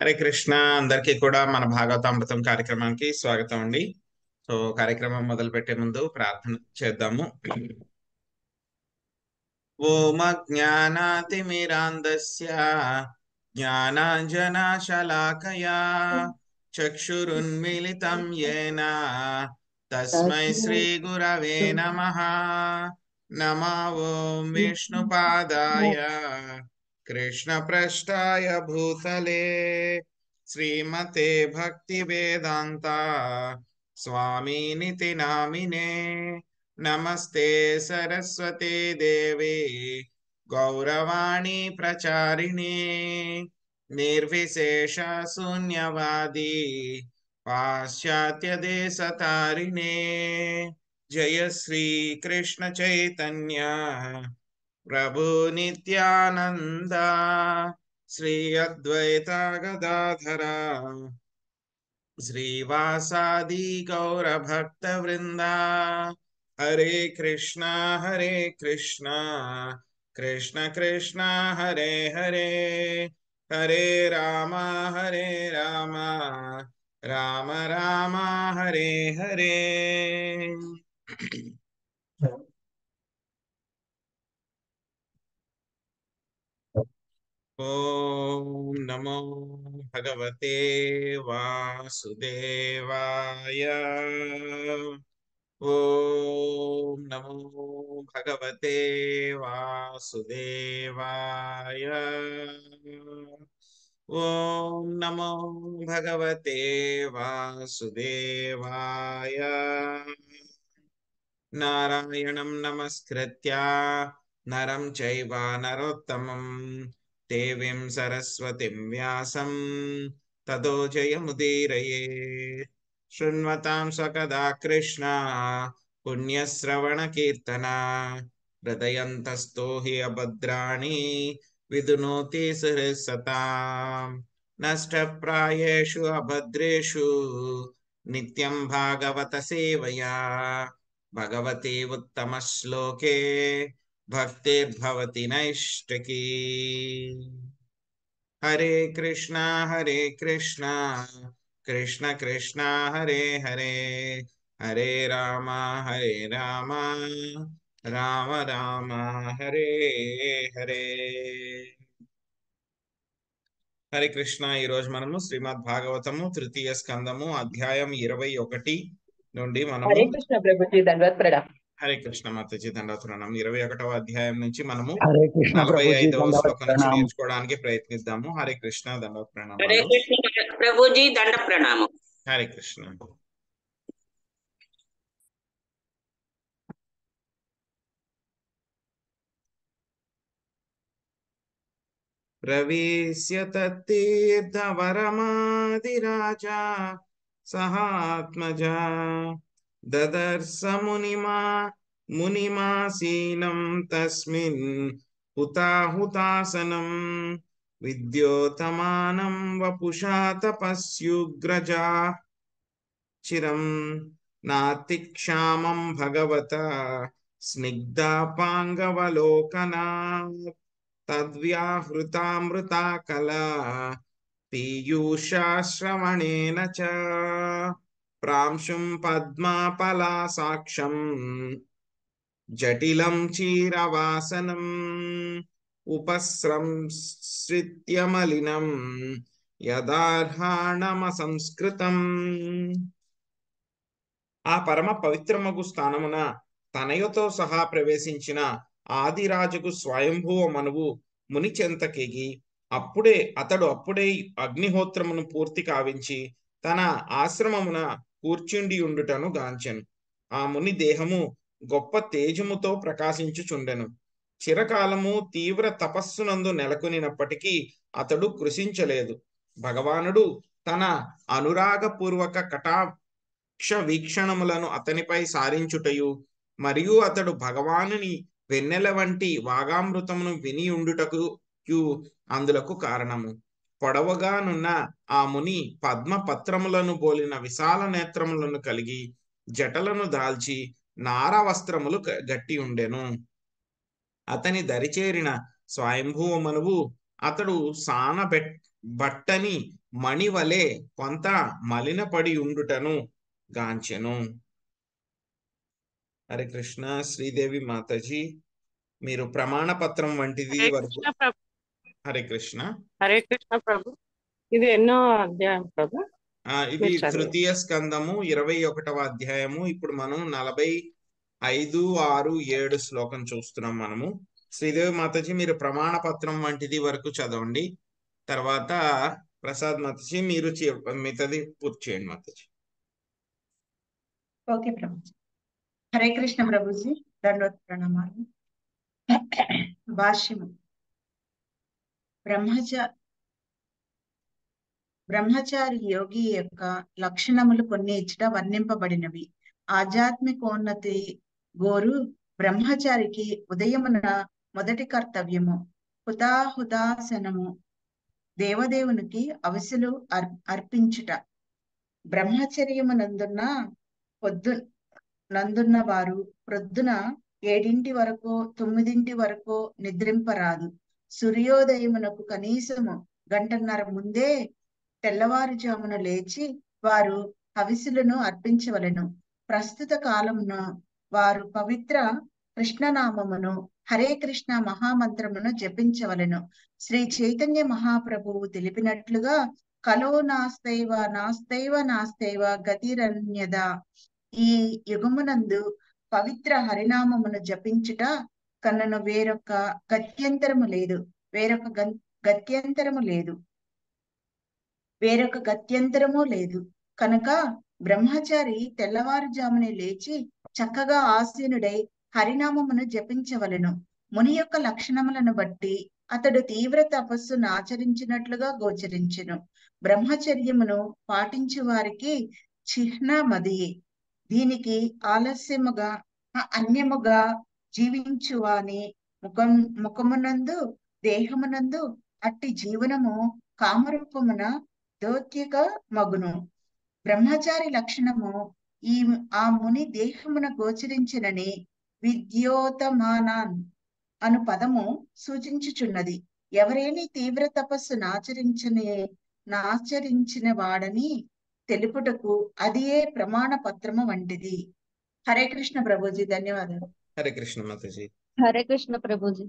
హరే కృష్ణ. అందరికీ కూడా మన భాగవతామృతం కార్యక్రమానికి స్వాగతం అండి. కార్యక్రమం మొదలు పెట్టే ముందు ప్రార్థన చేద్దాము. ఓం అజ్ఞానాతిమిరాంధస్య జ్ఞానాంజనశలాకయా చక్షురున్మిళితం యేన తస్మై శ్రీ గురవే నమః. నమో ఓం విష్ణుపాదాయ కృష్ణప్రష్టాయ భూతలే శ్రీమతే భక్తి వేదాంత స్వామినితి నామినే. నమస్తే సరస్వతే దేవి గౌరవాణి ప్రచారిణే నిర్విశేష శూన్యవాది పాశ్చాత్య దేశతారిణే. జయ శ్రీ కృష్ణ చైతన్య ప్రభు నిత్యానంద శ్రీ అద్వైత గదాధర శ్రీవాసాది గౌర భక్త వృంద. హరే కృష్ణ కృష్ణ కృష్ణ హరే హరే, హరే రామ రామ రామ హరే హరే. ఓం నమో భగవతే వాసుదేవాయ. ఓం నమో భగవతే వాసుదేవాయ. ఓం నమో భగవతే వాసుదేవాయ. నారాయణం నమస్కృత్య నరం చైవ నరోత్తమం దేవీం సరస్వతిం వ్యాసం తతో జయముదీరయే. శృణ్వతాం సకదా కృష్ణ పుణ్యశ్రవణ కీర్తన హృదయంతస్థో హి అభద్రాణి విదునోతి సతాం. నష్టప్రాయేషు అభద్రేషు నిత్యం భాగవత సేవయా భగవతి ఉత్తమ శ్లోకే భక్తిర్భవతి నైష్టకీ. హరే కృష్ణ కృష్ణ కృష్ణ హరే హరే, హరే రామ రామ రామ హరే హరే. హరే కృష్ణ. ఈరోజు మనము శ్రీమద్ భాగవతము తృతీయ స్కందము అధ్యాయం 21 నుండి మనము హరే కృష్ణ ప్రభుజీ దండవత్ ప్రణామం. హరే కృష్ణ మాతాజీ దండవత్ ప్రణామం. 21వ అధ్యాయం నుంచి మనము హరే కృష్ణ ప్రభుజీ 45వ దండవత్ శ్లోకం నుంచి ప్రణామం. నేర్చుకోవడానికి ప్రయత్నిద్దాము. హరే కృష్ణ దండవత్ హరే ప్రణామాలు. కృష్ణ ప్రభుజీ దండ ప్రణామం. హరే కృష్ణ. ప్రవేశ్య తత్తీర్థవరమాదిరాజా సహాత్మజా దదర్శ మునిమాసీనం తస్మిన్ హుతాహుతాసనం విద్యోతమానం వపుషా తపస్యుగ్రజా చిరం నాతిక్షామం భగవత స్నిగ్ధాపాంగవలోకనాత్ తద్వ్యాహృతామృతా కళా పీయూషాశ్రవణేన చ ప్రాంశుం పద్మాపలాసాక్షం జటిలం చీరవాసనం ఉపస్రంశ్రిత్యమలినం యదార్హాణమ సంస్కృతం. ఆ పరమ పవిత్రమగు స్థానమున తనయుతో సహా ప్రవేశించిన ఆదిరాజుకు స్వయంభువ మనువు ముని చెంతకెగి అప్పుడే అగ్నిహోత్రమును పూర్తి కావించి తన ఆశ్రమమున కూర్చుండి ఉండుటను గాంచెను. ఆ ముని దేహము గొప్ప తేజముతో ప్రకాశించుచుండెను. చిరకాలము తీవ్ర తపస్సునందు నెలకొనినప్పటికీ అతడు కృశించలేదు. భగవానుడు తన అనురాగపూర్వక కటాక్ష వీక్షణములను అతనిపై సారించుటయు మరియు అతడు భగవానుని వెన్నెల వంటి వాగామృతమును విని ఉండుటకు అందులకు కారణము. పొడవుగానున్న ఆ ముని పద్మపత్రములను బోలిన విశాల నేత్రములను కలిగి జటలను దాల్చి నార వస్త్రములు గట్టి ఉండెను. అతని దరిచేరిన స్వయంభువ మనువు అతడు బట్టని మణి వలె కొంత మలినపడి ఉండుటను గాంచెను. హరే కృష్ణ. శ్రీదేవి మాతాజీ, మీరు ప్రమాణ పత్రం వంటిది హరే వరకు. కృష్ణ ప్రభు. హరే కృష్ణ. హరే కృష్ణ ప్రభు. ఇది ఎన్నో అధ్యాయం ప్రభు? ఇది మీరు చదవండి. తృతీయ స్కందము 21వ అధ్యాయము. ఇప్పుడు మనం 45, 6, 7 శ్లోకం చూస్తున్నాం మనము. శ్రీదేవి మాతాజీ, మీరు ప్రమాణ పత్రం వంటిది వరకు చదవండి. తర్వాత ప్రసాద్ మాతాజీ, మీరు మిగతాది పూర్తి చేయండి మాతాజీ. ఓకే ప్రభుజీ. హరే కృష్ణ ప్రభుజీ, దండోత్ ప్రణామాలు. భాష్యము. బ్రహ్మచారి యోగి యొక్క లక్షణములు కొన్ని ఇచ్చట వర్ణింపబడినవి. ఆధ్యాత్మికోన్నతి గోరు బ్రహ్మచారికి ఉదయమున మొదటి కర్తవ్యము హుతాహుతాసనము, దేవదేవునికి అవసులు అర్పించుట. బ్రహ్మచర్యమునందున్న వారు ప్రొద్దున 7 వరకు 9 వరకు నిద్రింపరాదు. సూర్యోదయమునకు కనీసము 1.5 గంట ముందే తెల్లవారుజామున లేచి వారు హవిసులను అర్పించవలెను. ప్రస్తుత కాలమున వారు పవిత్ర కృష్ణనామమును హరే కృష్ణ మహామంత్రమును జపించవలెను. శ్రీ చైతన్య మహాప్రభువు తెలిపినట్లుగా కలో నాస్తైవ నాస్తైవ నాస్తైవ గతిరన్యద. ఈ యుగమునందు పవిత్ర హరినామమును జపించుట కన్నను వేరొక గత్యంతరము లేదు. వేరొక గత్యంతరము లేదు కనుక బ్రహ్మచారి తెల్లవారుజామునే లేచి చక్కగా ఆసీనుడై హరినామమును జపించవలెను. ముని యొక్క లక్షణములను బట్టి అతడు తీవ్ర తపస్సును ఆచరించినట్లుగా గోచరించెను. బ్రహ్మచర్యమును పాటించు వారికి చిహ్నమదియే. దీనికి ఆలస్యముగా అన్యముగా జీవించువాని ముఖమునందు దేహమునందు అట్టి జీవనము కామరూపమున దౌత్యక మగును. బ్రహ్మచారి లక్షణము ఆ ముని దేహమున గోచరించినని విద్యోతమానాన్ అను పదము సూచించుచున్నది. ఎవరేని తీవ్ర తపస్సు నాచరించిన వాడని తెలుపుటకు అదియే ప్రమాణ పత్రము వంటిది. హరే కృష్ణ ప్రభుజీ, ధన్యవాదాలు. హరే కృష్ణ మాతాజీ. హరే కృష్ణ ప్రభుజీ.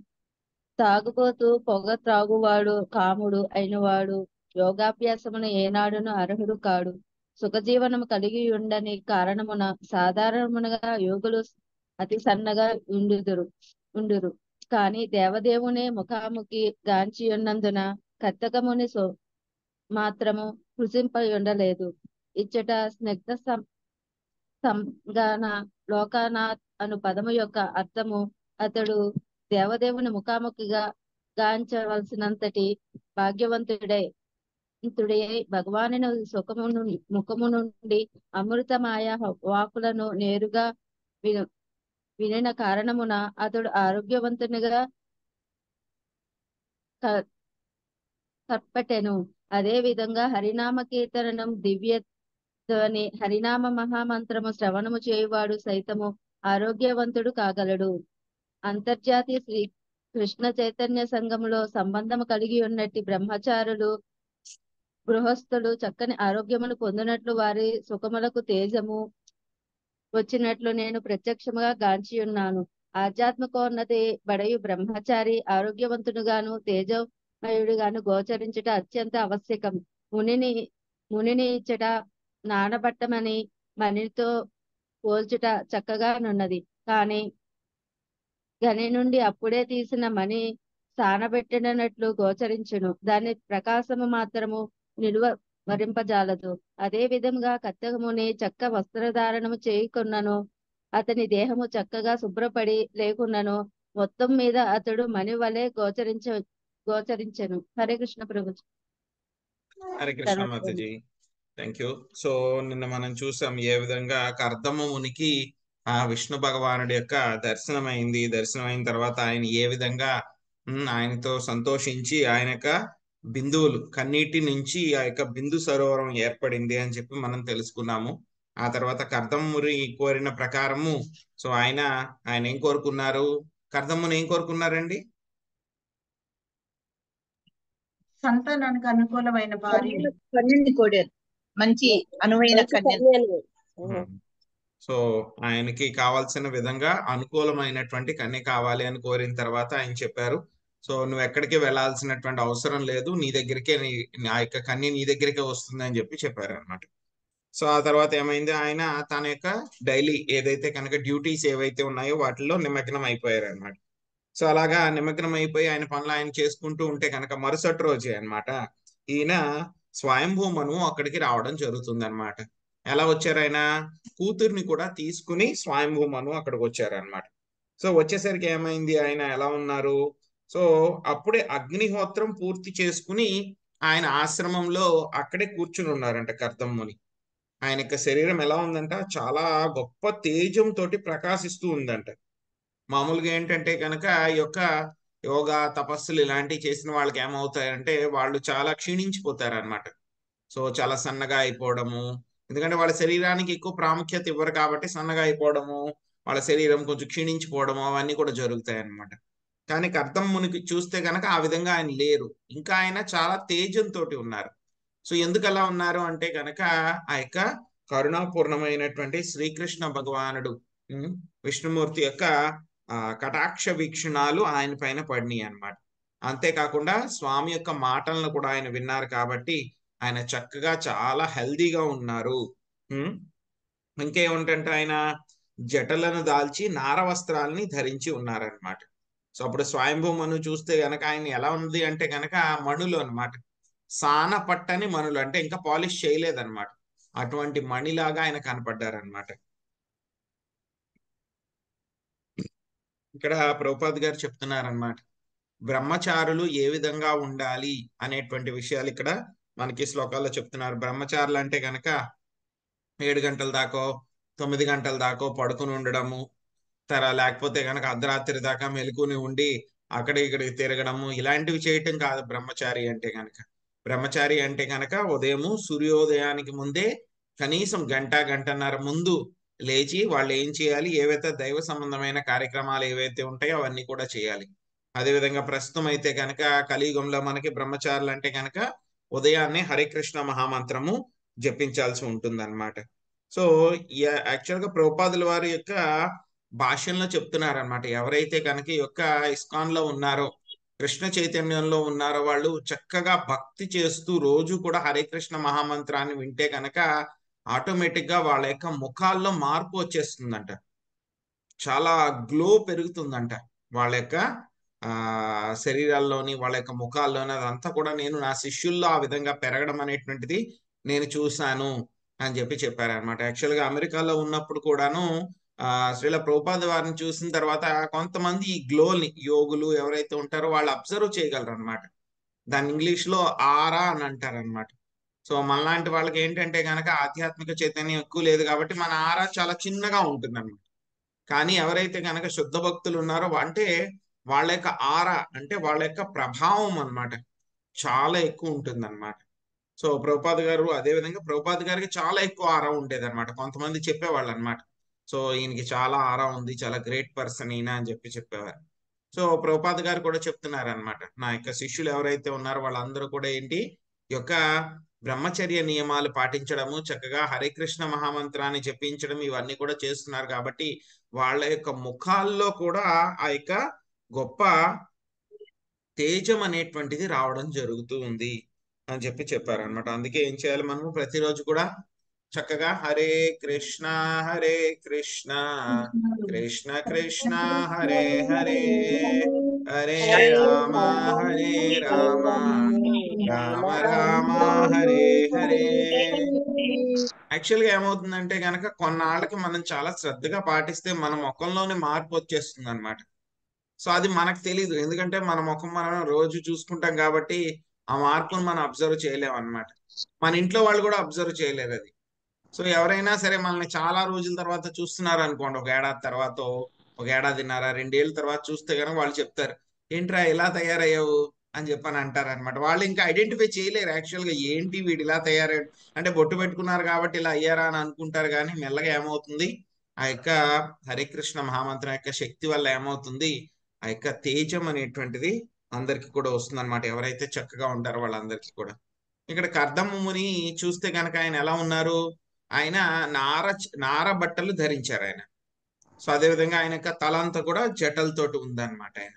తాగుబోతూ పొగ త్రాగువాడు కాముడు అయినవాడు యోగాభ్యాసమును ఏనాడును అర్హుడు కాడు. సుఖజీవనము కలిగి ఉండని కారణమున సాధారణముగా యోగులు అతి సన్నగా ఉండురు. కాని దేవదేవునే ముఖాముఖి గాంచియున్నందున కర్తకముని మాత్రము కృషింప ఉండలేదు. ఇచ్చట స్నిగ్ధ సంగాన లోకానాథ్ అను పదము యొక్క అర్థము అతడు దేవదేవుని ముఖాముఖిగా గాంచవలసినంతటి భాగ్యవంతుడై భగవాను ముఖము నుండి అమృతమాయ వాకులను నేరుగా వినిన కారణమున అతడు ఆరోగ్యవంతునిగా కర్పటెను. అదే విధంగా హరినామ కీర్తనం దివ్యధ్వని హరినామ మహామంత్రము శ్రవణము చేయువాడు సైతము ఆరోగ్యవంతుడు కాగలడు. అంతర్జాతీయ శ్రీ కృష్ణ చైతన్య సంఘములో సంబంధము కలిగి ఉన్నట్టి బ్రహ్మచారులు గృహస్థులు చక్కని ఆరోగ్యమును పొందినట్లు వారి సుఖములకు తేజము వచ్చినట్లు నేను ప్రత్యక్షముగా గాంచియున్నాను. ఆధ్యాత్మికోన్నతి బడయు బ్రహ్మచారి ఆరోగ్యవంతుడుగాను తేజమయుడుగాను గోచరించుట అత్యంత ఆవశ్యకం. మునిని ఇచ్చట నానబట్టమని మణితో పోల్చుట చక్కగానున్నది. కాని గని నుండి అప్పుడే తీసిన మణి సానబెట్టినట్లు గోచరించును. దాని ప్రకాశము మాత్రము వరింపజాలదు. అదే విధంగా కర్తకముని చక్క వస్త్రధారణము చేయకున్నను అతని దేహము చక్కగా శుభ్రపడి లేకున్నను మొత్తం మీద అతడు మణి వలె గోచరించెను. Hare Krishna Prabhuji. Hare Krishna Mataji, thank you. So నిన్న మనం చూసాం ఏ విధంగా కర్దమమునికి ఆ విష్ణు భగవానుడి యొక్క దర్శనమైంది. దర్శనమైన తర్వాత ఆయన ఏ విధంగా ఆయనతో సంతోషించి ఆయన యొక్క బిందువులు కన్నీటి నుంచి ఆ యొక్క బిందు సరోవరం ఏర్పడింది అని చెప్పి మనం తెలుసుకున్నాము. ఆ తర్వాత కర్దముని కోరిన ప్రకారము సో ఆయన ఏం కోరుకున్నారు? కర్దముని ఏం కోరుకున్నారండి? సంతానానికి అనుకూలమైన భార్య. కన్యని కోడారు, మంచి అనువైన మంచి కన్య. కన్యలు. సో ఆయనకి కావాల్సిన విధంగా అనుకూలమైనటువంటి కన్య కావాలి అని కోరిన తర్వాత ఆయన చెప్పారు, సో నువ్వు ఎక్కడికి వెళ్ళాల్సినటువంటి అవసరం లేదు, నీ దగ్గరికే ఆ యొక్క కన్య నీ దగ్గరికే వస్తుంది అని చెప్పారు అనమాట. సో ఆ తర్వాత ఏమైంది, ఆయన తన యొక్క డైలీ ఏదైతే కనుక డ్యూటీస్ ఏవైతే ఉన్నాయో వాటిల్లో నిమగ్నం అయిపోయారు అనమాట. సో అలాగా నిమగ్నం అయిపోయి ఆయన పనులు ఆయన చేసుకుంటూ ఉంటే కనుక మరుసటి రోజే అనమాట ఈయన స్వయంభూ మనువు అక్కడికి రావడం జరుగుతుంది అనమాట. ఎలా వచ్చారు, ఆయన కూతుర్ని కూడా తీసుకుని స్వయంభూ మనువు అక్కడికి వచ్చారు అనమాట. సో వచ్చేసరికి ఏమైంది, ఆయన ఎలా ఉన్నారు, సో అప్పుడే అగ్నిహోత్రం పూర్తి చేసుకుని ఆయన ఆశ్రమంలో అక్కడే కూర్చుని ఉన్నారంట కర్దం ముని. ఆయన యొక్క శరీరం ఎలా ఉందంట, చాలా గొప్ప తేజంతో ప్రకాశిస్తూ ఉందంట. మామూలుగా ఏంటంటే కనుక ఈ యొక్క యోగా తపస్సులు ఇలాంటివి చేసిన వాళ్ళకి ఏమవుతాయంటే వాళ్ళు చాలా క్షీణించిపోతారు అనమాట. సో చాలా సన్నగా అయిపోవడము, ఎందుకంటే వాళ్ళ శరీరానికి ఎక్కువ ప్రాముఖ్యత ఇవ్వరు కాబట్టి సన్నగా అయిపోవడము, వాళ్ళ శరీరం కొంచెం క్షీణించిపోవడము అవన్నీ కూడా జరుగుతాయి అన్నమాట. కానీ కర్దం మునికి చూస్తే కనుక ఆ విధంగా ఆయన లేరు, ఇంకా ఆయన చాలా తేజంతో ఉన్నారు. సో ఎందుకు అలా ఉన్నారు అంటే కనుక ఆ యొక్క కరుణాపూర్ణమైనటువంటి శ్రీకృష్ణ భగవానుడు విష్ణుమూర్తి యొక్క కటాక్ష వీక్షణాలు ఆయన పైన పడినాయి అన్నమాట. అంతేకాకుండా స్వామి యొక్క మాటలను కూడా ఆయన విన్నారు కాబట్టి ఆయన చక్కగా చాలా హెల్దీగా ఉన్నారు. ఇంకేముంటంటే ఆయన జటలను దాల్చి నార వస్త్రాలని ధరించి ఉన్నారనమాట. సో అప్పుడు స్వయంభూ మను చూస్తే గనక ఆయన ఎలా ఉంది అంటే గనక మణులు అనమాట, సాన పట్టని మణులు, అంటే ఇంకా పాలిష్ చేయలేదన్నమాట, అటువంటి మణిలాగా ఆయన కనపడ్డారనమాట. ఇక్కడ ప్రభుపాద్ గారు చెప్తున్నారనమాట, బ్రహ్మచారులు ఏ విధంగా ఉండాలి అనేటువంటి విషయాలు ఇక్కడ మనకి శ్లోకాల్లో చెప్తున్నారు. బ్రహ్మచారులు అంటే కనుక 7 గంటల దాకో 9 గంటల దాకో పడుకుని ఉండడము, లేకపోతే కనుక అర్ధరాత్రి దాకా మెలుకుని ఉండి ఇక్కడికి తిరగడము, ఇలాంటివి చేయటం కాదు బ్రహ్మచారి అంటే కనుక. బ్రహ్మచారి అంటే కనుక ఉదయము సూర్యోదయానికి ముందే కనీసం గంటన్నర ముందు లేచి వాళ్ళు ఏం చేయాలి, ఏవైతే దైవ సంబంధమైన కార్యక్రమాలు ఏవైతే ఉంటాయో అవన్నీ కూడా చేయాలి. అదేవిధంగా ప్రస్తుతం అయితే కనుక కలియుగంలో మనకి బ్రహ్మచారులు అంటే కనుక ఉదయాన్నే హరికృష్ణ మహామంత్రము జపించాల్సి ఉంటుంది అనమాట. సో యాక్చువల్గా ప్రభుపాదుల వారి యొక్క భాషల్లో చెప్తున్నారనమాట, ఎవరైతే కనుక ఈ యొక్క ఇస్కాన్ లో ఉన్నారో, కృష్ణ చైతన్యంలో ఉన్నారో, వాళ్ళు చక్కగా భక్తి చేస్తూ రోజు కూడా హరే కృష్ణ మహామంత్రాన్ని వింటే కనుక ఆటోమేటిక్ గా వాళ్ళ యొక్క ముఖాల్లో మార్పు వచ్చేస్తుందంట, చాలా గ్లో పెరుగుతుందంట వాళ్ళ యొక్క శరీరాల్లోని, వాళ్ళ యొక్క ముఖాల్లోని. అదంతా కూడా నేను నా శిష్యుల్లో ఆ విధంగా పెరగడం అనేటువంటిది నేను చూశాను అని చెప్పారనమాట. యాక్చువల్గా అమెరికాలో ఉన్నప్పుడు కూడాను శ్రీల ప్రభుపాద వారిని చూసిన తర్వాత కొంతమంది ఈ గ్లోని యోగులు ఎవరైతే ఉంటారో వాళ్ళు అబ్జర్వ్ చేయగలరు అనమాట. దాన్ని ఇంగ్లీష్ లో ఆరా అని అంటారనమాట. సో మనలాంటి వాళ్ళకి ఏంటంటే కనుక ఆధ్యాత్మిక చైతన్యం ఎక్కువ లేదు కాబట్టి మన ఆరా చాలా చిన్నగా ఉంటుంది అనమాట. కానీ ఎవరైతే కనుక శుద్ధ భక్తులు ఉన్నారో అంటే వాళ్ళ యొక్క ఆరా అంటే వాళ్ళ యొక్క ప్రభావం అన్నమాట చాలా ఎక్కువ ఉంటుంది అనమాట. సో ప్రభుపాద్ గారు అదేవిధంగా ప్రభుపాద్ గారికి చాలా ఎక్కువ ఆరా ఉండేది అనమాట. కొంతమంది చెప్పేవాళ్ళు అనమాట, సో ఈయనకి చాలా ఆరా ఉంది, చాలా గ్రేట్ పర్సన్ ఈయన అని చెప్పేవారు. సో ప్రభుపాద్ గారు కూడా చెప్తున్నారు అనమాట, నా యొక్క శిష్యులు ఎవరైతే ఉన్నారో వాళ్ళందరూ కూడా ఏంటి, ఈ యొక్క బ్రహ్మచర్య నియమాలు పాటించడము, చక్కగా హరికృష్ణ మహామంత్రాన్ని జపించడం, ఇవన్నీ కూడా చేస్తున్నారు కాబట్టి వాళ్ళ యొక్క ముఖాల్లో కూడా ఆ యొక్క గొప్ప తేజం అనేటువంటిది రావడం జరుగుతూ ఉంది అని చెప్పారనమాట. అందుకే ఏం చేయాలి, మనము ప్రతిరోజు కూడా చక్కగా హరే కృష్ణ కృష్ణ కృష్ణ హరే హరే, హరే రామ రామ రామ హరే హరే. యాక్చువల్గా ఏమవుతుందంటే కనుక కొన్నాళ్ళకి మనం చాలా శ్రద్ధగా పాటిస్తే మన ముఖంలోనే మార్పు వచ్చేస్తుంది అనమాట. సో అది మనకు తెలీదు, ఎందుకంటే మన ముఖం మనం రోజు చూసుకుంటాం కాబట్టి ఆ మార్పును మనం అబ్జర్వ్ చేయలేము అనమాట. మన ఇంట్లో వాళ్ళు కూడా అబ్జర్వ్ చేయలేరు అది. సో ఎవరైనా సరే మనల్ని చాలా రోజుల తర్వాత చూస్తున్నారు అనుకోండి, 1 ఏడాది తర్వాత, 1 ఏడాదిన్నర 2 ఏళ్ళ తర్వాత చూస్తే కనుక వాళ్ళు చెప్తారు, ఏంట్రా ఇలా తయారయ్యావు అని అంటారు అనమాట. వాళ్ళు ఇంకా ఐడెంటిఫై చేయలేరు యాక్చువల్గా, ఏంటి వీడు ఇలా తయారయ్యాడు అంటే బొట్టు పెట్టుకున్నారు కాబట్టి ఇలా అయ్యారా అని అనుకుంటారు. కానీ మెల్లగా ఏమవుతుంది, ఆ యొక్క హరికృష్ణ మహామంత్రం యొక్క శక్తి వల్ల ఏమవుతుంది, ఆ యొక్క తేజం అనేటువంటిది అందరికి కూడా వస్తుంది అనమాట. ఎవరైతే చక్కగా ఉంటారో వాళ్ళందరికీ కూడా. ఇక్కడ కర్దమ ముని చూస్తే కనుక ఆయన ఎలా ఉన్నారు? ఆయన నార బట్టలు ధరించారు ఆయన. సో అదేవిధంగా ఆయన యొక్క తల అంతా కూడా జటలతోటి ఉందన్నమాట ఆయన.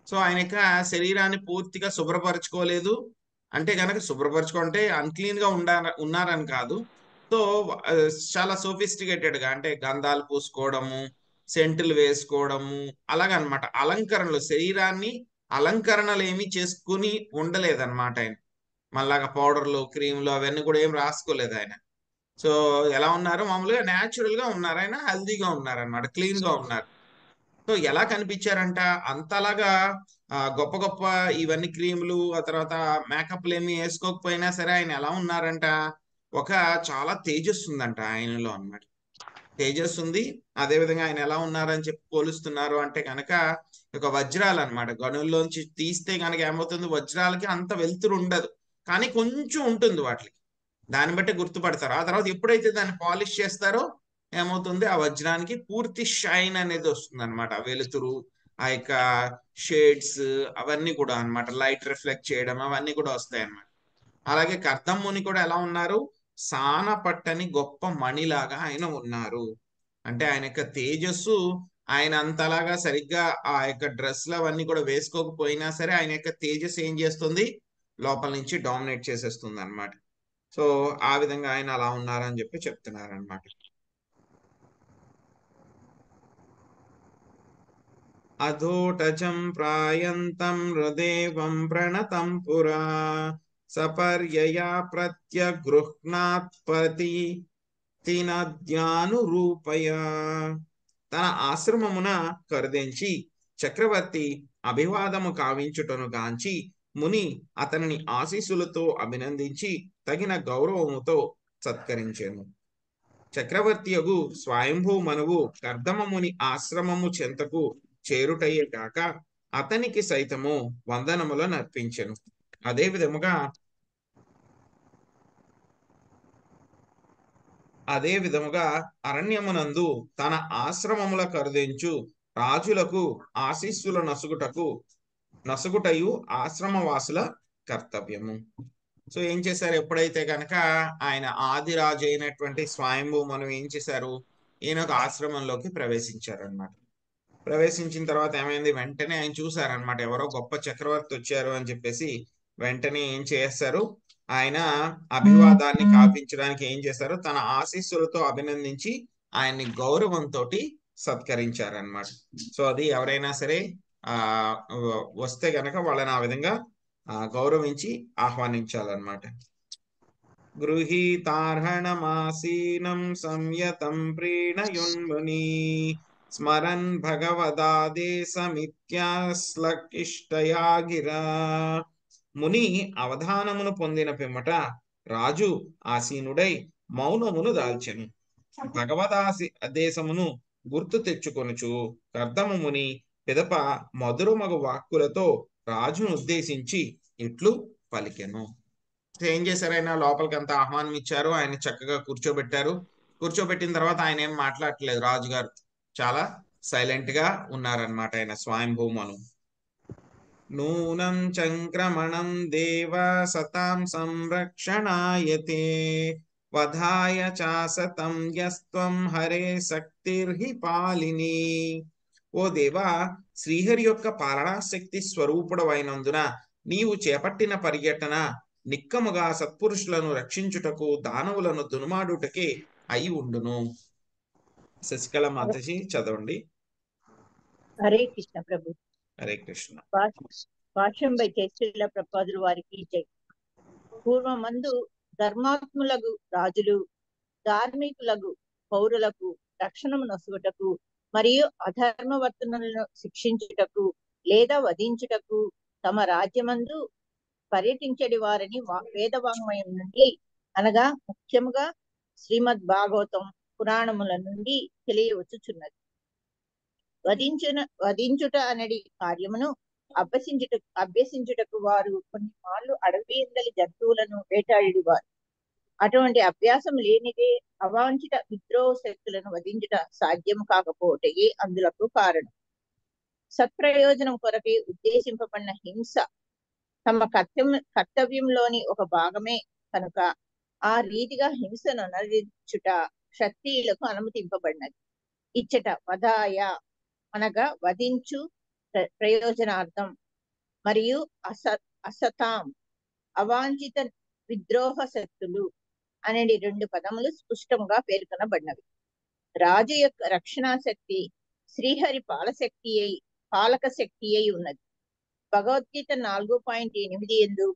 సో ఆయన యొక్క శరీరాన్ని పూర్తిగా శుభ్రపరచుకోలేదు. అంటే కనుక శుభ్రపరచుకుంటే అన్క్లీన్ గా ఉన్నారని కాదు. సో ఆ, చాలా సోఫిస్టికేటెడ్ గా, అంటే గంధాలు పూసుకోవడము, సెంటులు వేసుకోవడము, అలాగనమాట. అలంకరణలు, శరీరాన్ని అలంకరణలు ఏమీ చేసుకుని ఉండలేదన్నమాట ఆయన. మళ్ళాగా పౌడర్లు, క్రీములు అవన్నీ కూడా ఏం రాసుకోలేదు ఆయన. సో ఎలా ఉన్నారు? మామూలుగా న్యాచురల్ గా ఉన్నారు ఆయన, హెల్దీగా ఉన్నారు అనమాట, క్లీన్ గా ఉన్నారు. సో ఎలా కనిపించారంట? అంతలాగా గొప్ప గొప్ప ఇవన్నీ క్రీములు, ఆ తర్వాత మేకప్లు ఏమి వేసుకోకపోయినా సరే ఆయన ఎలా ఉన్నారంట? ఒక చాలా తేజస్సు ఉందంట ఆయనలో అన్నమాట. తేజస్సు ఉంది. అదే విధంగా ఆయన ఎలా ఉన్నారని చెప్పి పోలుస్తున్నారు అంటే కనుక ఒక వజ్రాలు అనమాట. గనుల్లోంచి తీస్తే కనుక ఏమవుతుంది? వజ్రాలకి అంత వెలుతురు ఉండదు, కానీ కొంచెం ఉంటుంది వాటికి. దాన్ని బట్టి గుర్తుపడతారు. ఆ తర్వాత ఎప్పుడైతే దాన్ని పాలిష్ చేస్తారో ఏమవుతుంది? ఆ వజ్రానికి పూర్తి షైన్ అనేది వస్తుంది అనమాట. వెలుతురు, ఆ యొక్క షేడ్స్ అవన్నీ కూడా అన్నమాట, లైట్ రిఫ్లెక్ట్ చేయడం అవన్నీ కూడా వస్తాయి అన్నమాట. అలాగే కర్దమ్ముని కూడా ఎలా ఉన్నారు? సాన పట్టని గొప్ప మణిలాగా ఆయన ఉన్నారు. అంటే ఆయన యొక్క తేజస్సు, ఆయన అంతలాగా సరిగ్గా ఆ యొక్క డ్రెస్లు అవన్నీ కూడా వేసుకోకపోయినా సరే ఆయన యొక్క తేజస్సు ఏం చేస్తుంది? లోపల నుంచి డామినేట్ చేసేస్తుంది అన్నమాట. సో ఆ విధంగా ఆయన అలా ఉన్నారని చెప్పి చెప్తున్నారు అనమాట. అధోటజం ప్రాయంతం హృదేవం ప్రణతం పురా సపర్యయా ప్రత్యగృహ్ణాత్పతి తినద్యానురూపయ. తన ఆశ్రమమున కరుదించి చక్రవర్తి అభివాదము కావించుటను గాంచి ముని అతనిని ఆశీస్సులతో అభినందించి తగిన గౌరవముతో సత్కరించెను. చక్రవర్తియగు స్వయంభూ మనువు కర్దమముని ఆశ్రమము చెంతకు చేరుటయ్యే కాక అతనికి సైతము వందనములను అర్పించెను. అదే విధముగా అరణ్యమునందు తన ఆశ్రమముల కరుదించు రాజులకు ఆశీస్సుల నసుగుటయు ఆశ్రమవాసుల కర్తవ్యము. సో ఏం చేశారు? ఎప్పుడైతే కనుక ఆయన ఆదిరాజు అయినటువంటి స్వయంభూ మనం ఏం చేశారు? ఈయన ఒక ఆశ్రమంలోకి ప్రవేశించారనమాట. ప్రవేశించిన తర్వాత ఏమైంది? వెంటనే ఆయన చూసారనమాట, ఎవరో గొప్ప చక్రవర్తి వచ్చారు అని చెప్పేసి వెంటనే ఏం చేస్తారు? ఆయన అభివాదాన్ని కాపించడానికి ఏం చేశారు? తన ఆశీస్సులతో అభినందించి ఆయన్ని గౌరవంతో సత్కరించారనమాట. సో అది ఎవరైనా సరే వస్తే గనక వాళ్ళని ఆ విధంగా గౌరవించి ఆహ్వానించాలన్నమాట. గృహీతార్హణమాసీనం సంయతం ప్రీణయున్ముని స్మరన్ భగవదాదేశమిత్యాశ్లకిష్టయా గిరా. ముని అవధానమును పొందిన పిమ్మట రాజు ఆసీనుడై మౌనమును దాల్చెను. ఆదేశమును గుర్తు తెచ్చుకొనుచు కర్దమ ముని పిదప మధురమగు వాక్కులతో రాజును ఉద్దేశించి ఇట్లు పలికెను. ఏం చేశారు? ఆయన లోపలికి అంతా ఆహ్వానం ఇచ్చారు, ఆయన చక్కగా కూర్చోబెట్టారు. కూర్చోబెట్టిన తర్వాత ఆయన ఏం మాట్లాడట్లేదు, రాజుగారు చాలా సైలెంట్ గా ఉన్నారనమాట. ఆయన స్వయంభూమను నూనం చంక్రమణం దేవ సతాం సంరక్షణాయతే వధాయ చాసతం యస్త్వం హరే శక్తిర్హి పాలిని. ఓ దేవా, శ్రీహరి యొక్క పాలనాశక్తి స్వరూపుడవైనందున నీవు చేపట్టిన పర్యటన నిక్కముగా సత్పురుషులను రక్షించుటకు, దానవులను దునుమాడుటకే అయి ఉండును. శశికళ మాతజీ చదవండి. హరే కృష్ణ ప్రభు. హరే కృష్ణ. భాష్యం బై చైతన్య ప్రపాదులు వారికి జై. పూర్వమందు ధర్మాత్ములకు రాజులు ధార్మికులకు పౌరులకు రక్షణము నొసగుటకు మరియు అధర్మవర్తనలను శిక్షించుటకు లేదా వధించుటకు తమ రాజ్యమందు పర్యటించడి వారిని వేదవాంగ్మయం నుండి అనగా ముఖ్యముగా శ్రీమద్ భాగవతం పురాణముల నుండి తెలియవచ్చుచున్నది. వధించుట అనేది కార్యమును అభ్యసించుటకు వారు కొన్ని మార్లు అడవి ఎందలి జంతువులను వేటాడివారు. అటువంటి అభ్యాసం లేనిదే అవాంఛిత విద్రోహ శక్తులను వధించుట సాధ్యం కాకపోవటయే అందులకు కారణం. సత్ప్రయోజనం కొరకై ఉద్దేశింపబడిన హింస తమ కర్తవ్యంలోని ఒక భాగమే కనుక ఆ రీతిగా హింసను నడిచుట క్షత్రియులకు అనుమతింపబడినది. ఇచ్చట వధాయ అనగా వధించు ప్రయోజనార్థం మరియు అసతాం అవాంఛిత విద్రోహ శక్తులు అనే 2 పదములు స్పష్టంగా పేర్కొనబడినవి. రాజు యొక్క రక్షణా శక్తి శ్రీహరి పాలక శక్తి అయి ఉన్నది. భగవద్గీత 4.8 యందు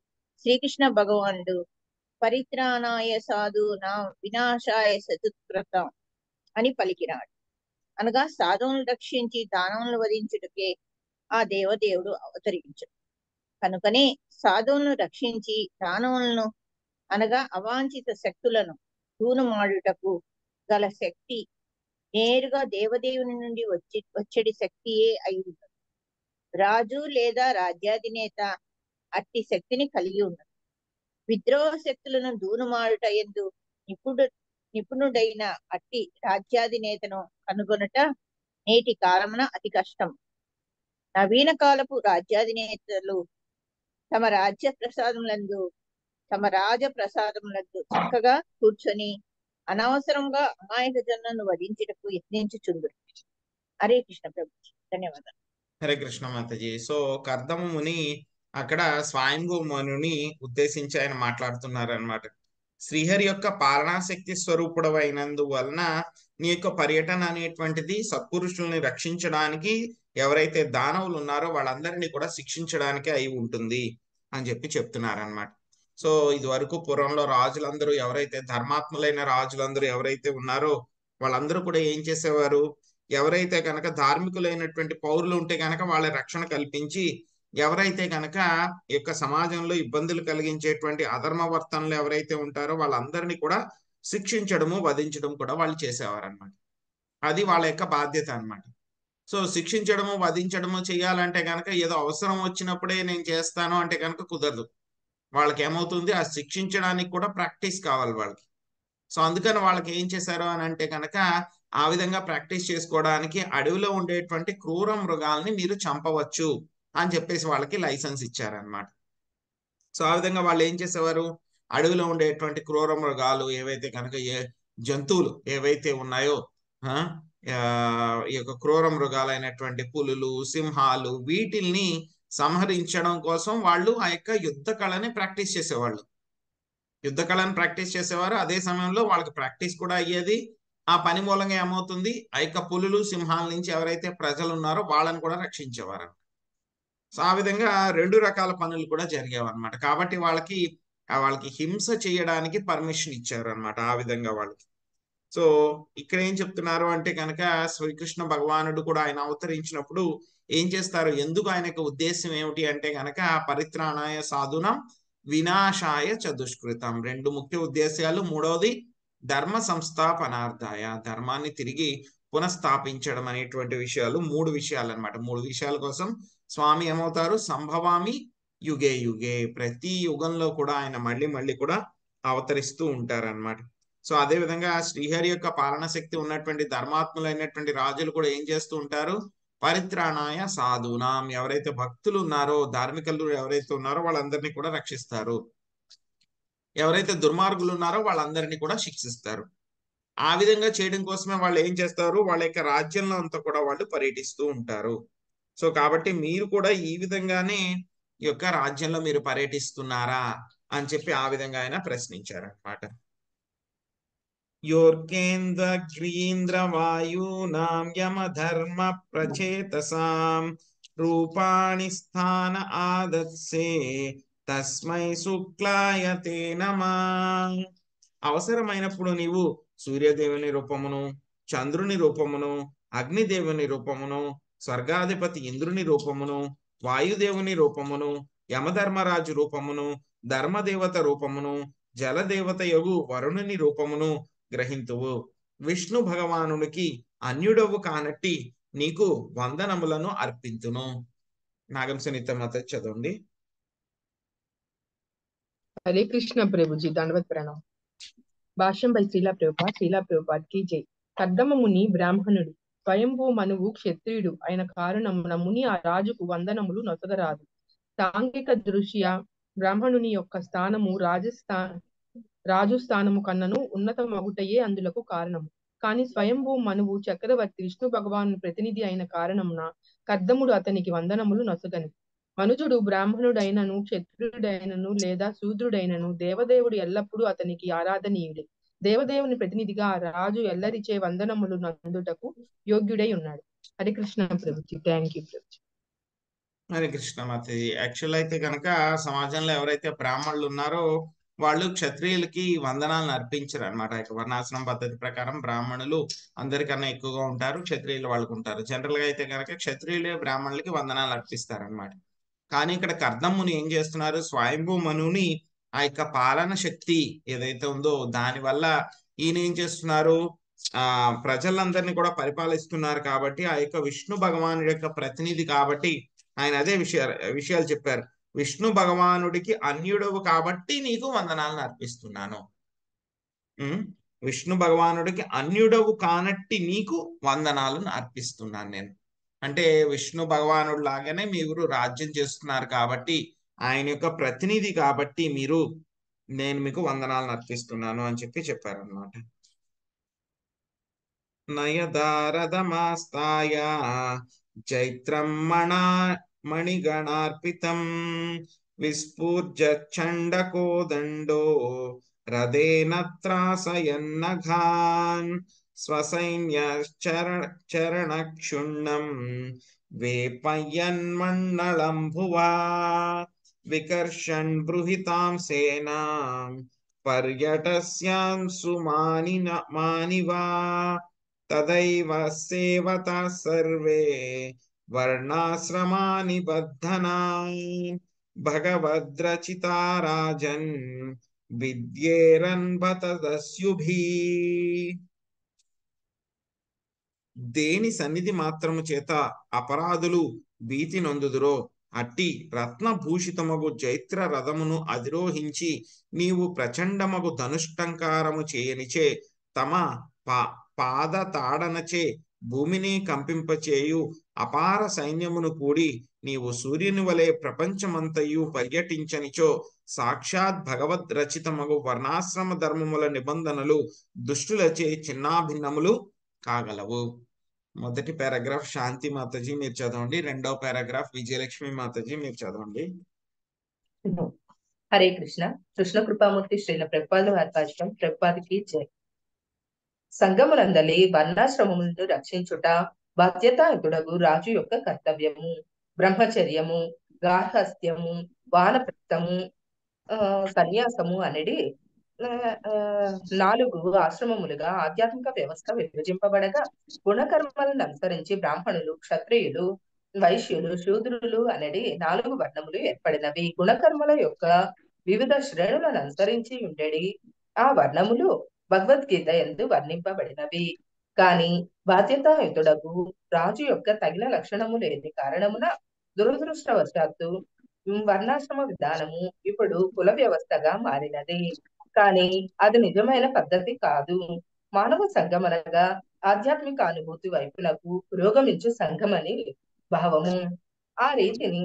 శ్రీకృష్ణ భగవానుడు పరిత్రాణాయ సాధూనా వినాశాయ చతుష్కృతం అని పలికినాడు. అనగా సాధువులను రక్షించి దానవులను వధించుటకే ఆ దేవదేవుడు అవతరించడు. కనుకనే సాధువులను రక్షించి దానవులను అనగా అవాంఛిత శక్తులను దూనమాడుటకు గల శక్తి నేరుగా దేవదేవుని నుండి వచ్చేటి శక్తియే అయి ఉన్నది. రాజు లేదా రాజ్యాధినేత అట్టి శక్తిని కలిగి ఉన్నది. విద్రోహ శక్తులను దూనమాడుట ఎందు నిపుణుడైన అట్టి రాజ్యాధినేతను కనుగొనుట నేటి కాలమున అతి కష్టం. నవీన కాలపు రాజ్యాధినేతలు తమ రాజ ప్రసాదములందు చక్కగా కూర్చొని అనవసరంగా అమాయక జనులను వధించుటకు యత్నించుచుందురు. హరే కృష్ణ ప్రభు. ధన్యవాదాలు. హరే కృష్ణ మాతాజీ. సో కర్దమ ముని అక్కడ స్వయంభూ మనుని ఉద్దేశించి ఆయన మాట్లాడుతున్నారు అనమాట. శ్రీహరి యొక్క పాలనాశక్తి స్వరూపుడు అయినందువలన నీ యొక్క పర్యటన అనేటువంటిది సత్పురుషుల్ని రక్షించడానికి, ఎవరైతే దానవులు ఉన్నారో వాళ్ళందరినీ కూడా శిక్షించడానికి అయి ఉంటుంది అని చెప్తున్నారనమాట. సో ఇది వరకు పురంలో రాజులందరూ ఎవరైతే ధర్మాత్ములైన రాజులందరూ ఎవరైతే ఉన్నారో వాళ్ళందరూ కూడా ఏం చేసేవారు, ఎవరైతే కనుక ధార్మికులైనటువంటి పౌరులు ఉంటే కనుక వాళ్ళ రక్షణ కల్పించి, ఎవరైతే కనుక ఈ యొక్క సమాజంలో ఇబ్బందులు కలిగించేటువంటి అధర్మవర్తనలు ఎవరైతే ఉంటారో వాళ్ళందరినీ కూడా శిక్షించడము వధించడం కూడా వాళ్ళు చేసేవారు అనమాట. అది వాళ్ళ యొక్క బాధ్యత అనమాట. సో శిక్షించడము వధించడము చేయాలంటే కనుక ఏదో అవసరం వచ్చినప్పుడే నేను చేస్తాను అంటే కనుక కుదరదు. వాళ్ళకి ఏమవుతుంది, ఆ శిక్షించడానికి కూడా ప్రాక్టీస్ కావాలి వాళ్ళకి. సో అందుకని వాళ్ళకి ఏం చేశారు అని అంటే కనుక ఆ విధంగా ప్రాక్టీస్ చేసుకోవడానికి అడవిలో ఉండేటువంటి క్రూర మృగాల్ని మీరు చంపవచ్చు అని చెప్పేసి వాళ్ళకి లైసెన్స్ ఇచ్చారనమాట. సో ఆ విధంగా వాళ్ళు ఏం చేసేవారు, అడవిలో ఉండేటువంటి క్రూర మృగాలు ఏవైతే కనుక జంతువులు ఏవైతే ఉన్నాయో ఈ యొక్క క్రూర మృగాలైనటువంటి పులులు, సింహాలు, వీటిల్ని సంహరించడం కోసం వాళ్ళు ఆ యొక్క యుద్ధ కళని ప్రాక్టీస్ చేసేవాళ్ళు. యుద్ధ కళను ప్రాక్టీస్ చేసేవారు. అదే సమయంలో వాళ్ళకి ప్రాక్టీస్ కూడా అయ్యేది. ఆ పని మూలంగా ఏమవుతుంది, ఆ యొక్క పులులు, సింహాల నుంచి ఎవరైతే ప్రజలు ఉన్నారో వాళ్ళని కూడా రక్షించేవారు. సో ఆ విధంగా 2 రకాల పనులు కూడా జరిగేవన్నమాట. కాబట్టి వాళ్ళకి హింస చేయడానికి పర్మిషన్ ఇచ్చారు అనమాట ఆ విధంగా వాళ్ళకి. సో ఇక్కడ ఏం చెప్తున్నారు అంటే కనుక శ్రీకృష్ణ భగవానుడు కూడా ఆయన అవతరించినప్పుడు ఏం చేస్తారు, ఎందుకు ఆయన యొక్క ఉద్దేశం ఏమిటి అంటే కనుక పరిత్రాణాయ సాధునం వినాశాయ చతుష్కృతం. 2 ముఖ్య ఉద్దేశాలు. మూడవది ధర్మ సంస్థాపనార్థాయ, ధర్మాన్ని తిరిగి పునఃస్థాపించడం అనేటువంటి విషయాలు. 3 విషయాలు అనమాట. 3 విషయాల కోసం స్వామి ఏమవుతారు, సంభవామి యుగే యుగే, ప్రతి యుగంలో కూడా ఆయన మళ్ళీ మళ్ళీ కూడా అవతరిస్తూ ఉంటారన్నమాట. సో అదే విధంగా శ్రీహరి యొక్క పాలన శక్తి ఉన్నటువంటి ధర్మాత్ములైనటువంటి రాజులు కూడా ఏం చేస్తూ ఉంటారు, పరిత్రాణాయ సాధునాం, ఎవరైతే భక్తులు ఉన్నారో, ధార్మికులు ఎవరైతే ఉన్నారో వాళ్ళందరినీ కూడా రక్షిస్తారు. ఎవరైతే దుర్మార్గులు ఉన్నారో వాళ్ళందరినీ కూడా శిక్షిస్తారు. ఆ విధంగా చేయడం కోసమే వాళ్ళు ఏం చేస్తారు, వాళ్ళ యొక్క రాజ్యంలో అంతా కూడా వాళ్ళు పర్యటిస్తూ ఉంటారు. సో కాబట్టి మీరు కూడా ఈ విధంగానే ఈ యొక్క రాజ్యంలో మీరు పర్యటిస్తున్నారా అని చెప్పి ఆ విధంగా ఆయన ప్రశ్నించారనమాట. యోర్కేంద్రగ్రీంద్ర వాయూనాం యమధర్మ ప్రచేతసాం రూపాణి స్థాన ఆదత్సే తస్మై శుక్లాయతే నమా. అవసరమైనప్పుడు నీవు సూర్యదేవుని రూపమును, చంద్రుని రూపమును, అగ్నిదేవుని రూపమును, స్వర్గాధిపతి ఇంద్రుని రూపమును, వాయుదేవుని రూపమును, యమధర్మరాజు రూపమును, ధర్మదేవత రూపమును, జలదేవత యగు వరుణుని రూపమును గ్రహింతువు. విష్ణు భగవానునికి అన్యుడవు కానట్టి నీకు వందనములను అర్పింతును. నాగం సునీత మాత చదవండి. హరే కృష్ణ ప్రభుజీ. దండవత్ ప్రణామం. భాష్యం బై శ్రీలా ప్రభుపాద్. శ్రీలా ప్రభుపాద్ కి జై. కర్దమ ముని బ్రాహ్మణుడు స్వయంభూ మనువు క్షత్రియుడు అయిన కారణమున ముని ఆ రాజుకు వందనములు నొసగరాదు. సాంఘిక దృష్ట్యా బ్రాహ్మణుని యొక్క స్థానము రాజు స్థానము కన్నను ఉన్నతమగుటయే అందులకు కారణము. కాని స్వయంభూ మనువు చక్రవర్తి విష్ణు భగవాను ప్రతినిధి అయిన కారణమున కర్దముడు అతనికి వందనములు నొసగని. మనుజుడు బ్రాహ్మణుడైనను క్షత్రియుడైనను లేదా శూద్రుడైనను దేవదేవుడు ఎల్లప్పుడూ అతనికి ఆరాధనీయుడే. దేవదేవుని ప్రతినిధిగా ఆ రాజు ఎల్లరిచే వందనములు నందుటకు యోగ్యుడై ఉన్నాడు. Harikrishna Prabhuji. Thank you Prabhuji. Hare Krishna Mataji. Actual అయితే కనుక సమాజంలో ఎవరైతే బ్రాహ్మణులు ఉన్నారో వాళ్ళు క్షత్రియులకి వందనాలను అర్పించరు అనమాట. వర్ణాశ్రమం పద్ధతి ప్రకారం బ్రాహ్మణులు అందరికన్నా ఎక్కువగా ఉంటారు, క్షత్రియులు వాళ్ళకు ఉంటారు. జనరల్ గా అయితే కనుక క్షత్రియులే బ్రాహ్మణులకి వందనాలు అర్పిస్తారు అనమాట. కానీ ఇక్కడ కర్దమ్ముని ఏం చేస్తున్నారు, స్వయంభూ మనుని ఆ యొక్క పాలన శక్తి ఏదైతే ఉందో దాని వల్ల ఈయన ఏం చేస్తున్నారు, ప్రజలందరినీ కూడా పరిపాలిస్తున్నారు. కాబట్టి ఆ యొక్క విష్ణు భగవానుడి యొక్క ప్రతినిధి కాబట్టి ఆయన అదే విషయాలు చెప్పారు. విష్ణు భగవానుడికి అన్యుడవు కాబట్టి నీకు వందనాలను అర్పిస్తున్నాను. విష్ణు భగవానుడికి అన్యుడవు కానట్టి నీకు వందనాలను అర్పిస్తున్నాను నేను. అంటే విష్ణు భగవానుడు లాగానే మీరు రాజ్యం చేస్తున్నారు కాబట్టి, ఆయన యొక్క ప్రతినిధి కాబట్టి నేను మీకు వందనాలను అర్పిస్తున్నాను అని చెప్పారనమాట. నయదారదమాస్తాయ చైత్రం మణిగణార్పితం విస్ఫూర్జ చండకోదండో రథేన త్రాసయన్నఘాన్ స్వసైన్య చరణక్షుణ్ణం వేపయన్మండలం భువా వికర్షణ్ బృహితాం సేనాం పర్యటస్యాం సుమానివా తదైవ సేవతా సర్వే వర్ణాశ్రమాని బద్ధనాన్ భగవద్రచితా రాజన్ విద్యేరన్భతదస్యుభి. దేని సన్నిధి మాత్రము చేత అపరాధులు భీతి నొందుదురో అట్టి రత్నభూషితమగు జైత్ర రథమును అధిరోహించి నీవు ప్రచండమగు ధనుష్టంకారము చేయనిచే తమ పాద తాడనచే భూమిని కంపింపచేయు అపార సైన్యమును కూడి నీవు సూర్యుని వలె ప్రపంచమంతయు పర్యటించనిచో సాక్షాత్ భగవద్ రచితమగు వర్ణాశ్రమ ధర్మముల నిబంధనలు దుష్టులచే చిన్నాభిన్నములు కాగలవు. మొదటి పారాగ్రాఫ్ శాంతి మాతాజీ మీరు చదవండి. రెండవ పారాగ్రాఫ్ విజయలక్ష్మి మాతాజీ మీరు చదవండి. హరే కృష్ణ. కృష్ణ కృపామూర్తి శ్రీల ప్రభుపాద వార్తాజం ప్రభుపాదికి జై. సంగమునందలి వర్ణాశ్రమములను రక్షించుట బాధ్యతాయుతుడగు రాజు యొక్క కర్తవ్యము. బ్రహ్మచర్యము, గార్హస్థ్యము, వానప్రస్థము, సన్యాసము అనేది 4 ఆశ్రమములుగా ఆధ్యాత్మిక వ్యవస్థ విభజింపబడగా గుణకర్మలను అనుసరించి బ్రాహ్మణులు, క్షత్రియులు, వైశ్యులు, శూద్రులు అనేది 4 వర్ణములు ఏర్పడినవి. గుణకర్మల యొక్క వివిధ శ్రేణులను అనుసరించి ఉండేది ఆ వర్ణములు భగవద్గీత యందు వర్ణింపబడినవి. కాని బాధ్యతాయుతుడగు రాజు యొక్క తగిన లక్షణము లేని కారణమున దురదృష్టవశాత్తు వర్ణాశ్రమ విధానము ఇప్పుడు కుల వ్యవస్థగా మారినది. కానీ అది నిజమైన పద్ధతి కాదు. మానవ సంఘం అనగా ఆధ్యాత్మిక అనుభూతి వైపునకు పురోగమించు సంఘమని భావము. ఆ రీతిని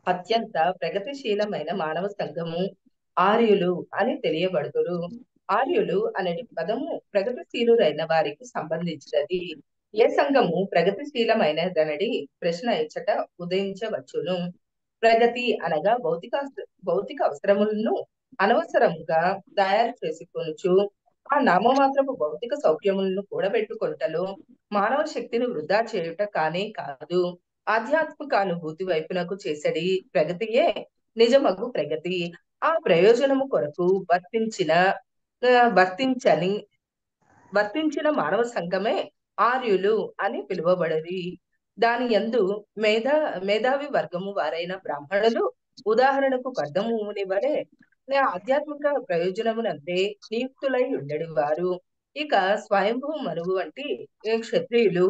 అత్యంత ప్రగతిశీలమైన మానవ సంఘము ఆర్యులు అని తెలియబడుతురు. ఆర్యులు అనే పదము ప్రగతిశీలురైన వారికి సంబంధించినది. ఏ సంఘము ప్రగతిశీలమైనదనడి ప్రశ్న ఇచ్చట ఉదయించవచ్చును. ప్రగతి అనగా భౌతిక అవసరములను అనవసరముగా తయారు చేసుకొనుచు ఆ నామమాత్రపు భౌతిక సౌఖ్యములను కూడబెట్టుకొనుటలో మానవ శక్తిని వృధా చేయుట కానే కాదు. ఆధ్యాత్మిక అనుభూతి వైపునకు చేసడి ప్రగతియే నిజమగు ప్రగతి. ఆ ప్రయోజనము కొరకు వర్తించిన మానవ సంఘమే ఆర్యులు అని పిలువబడది. దాని యందు మేధావి వర్గము వారైన బ్రాహ్మణులు ఉదాహరణకు కర్దముని వలె ఆధ్యాత్మిక ప్రయోజనమునందే నియుక్తులై ఉండడి వారు. ఇక స్వయంభూ మనువు వంటి క్షత్రియులు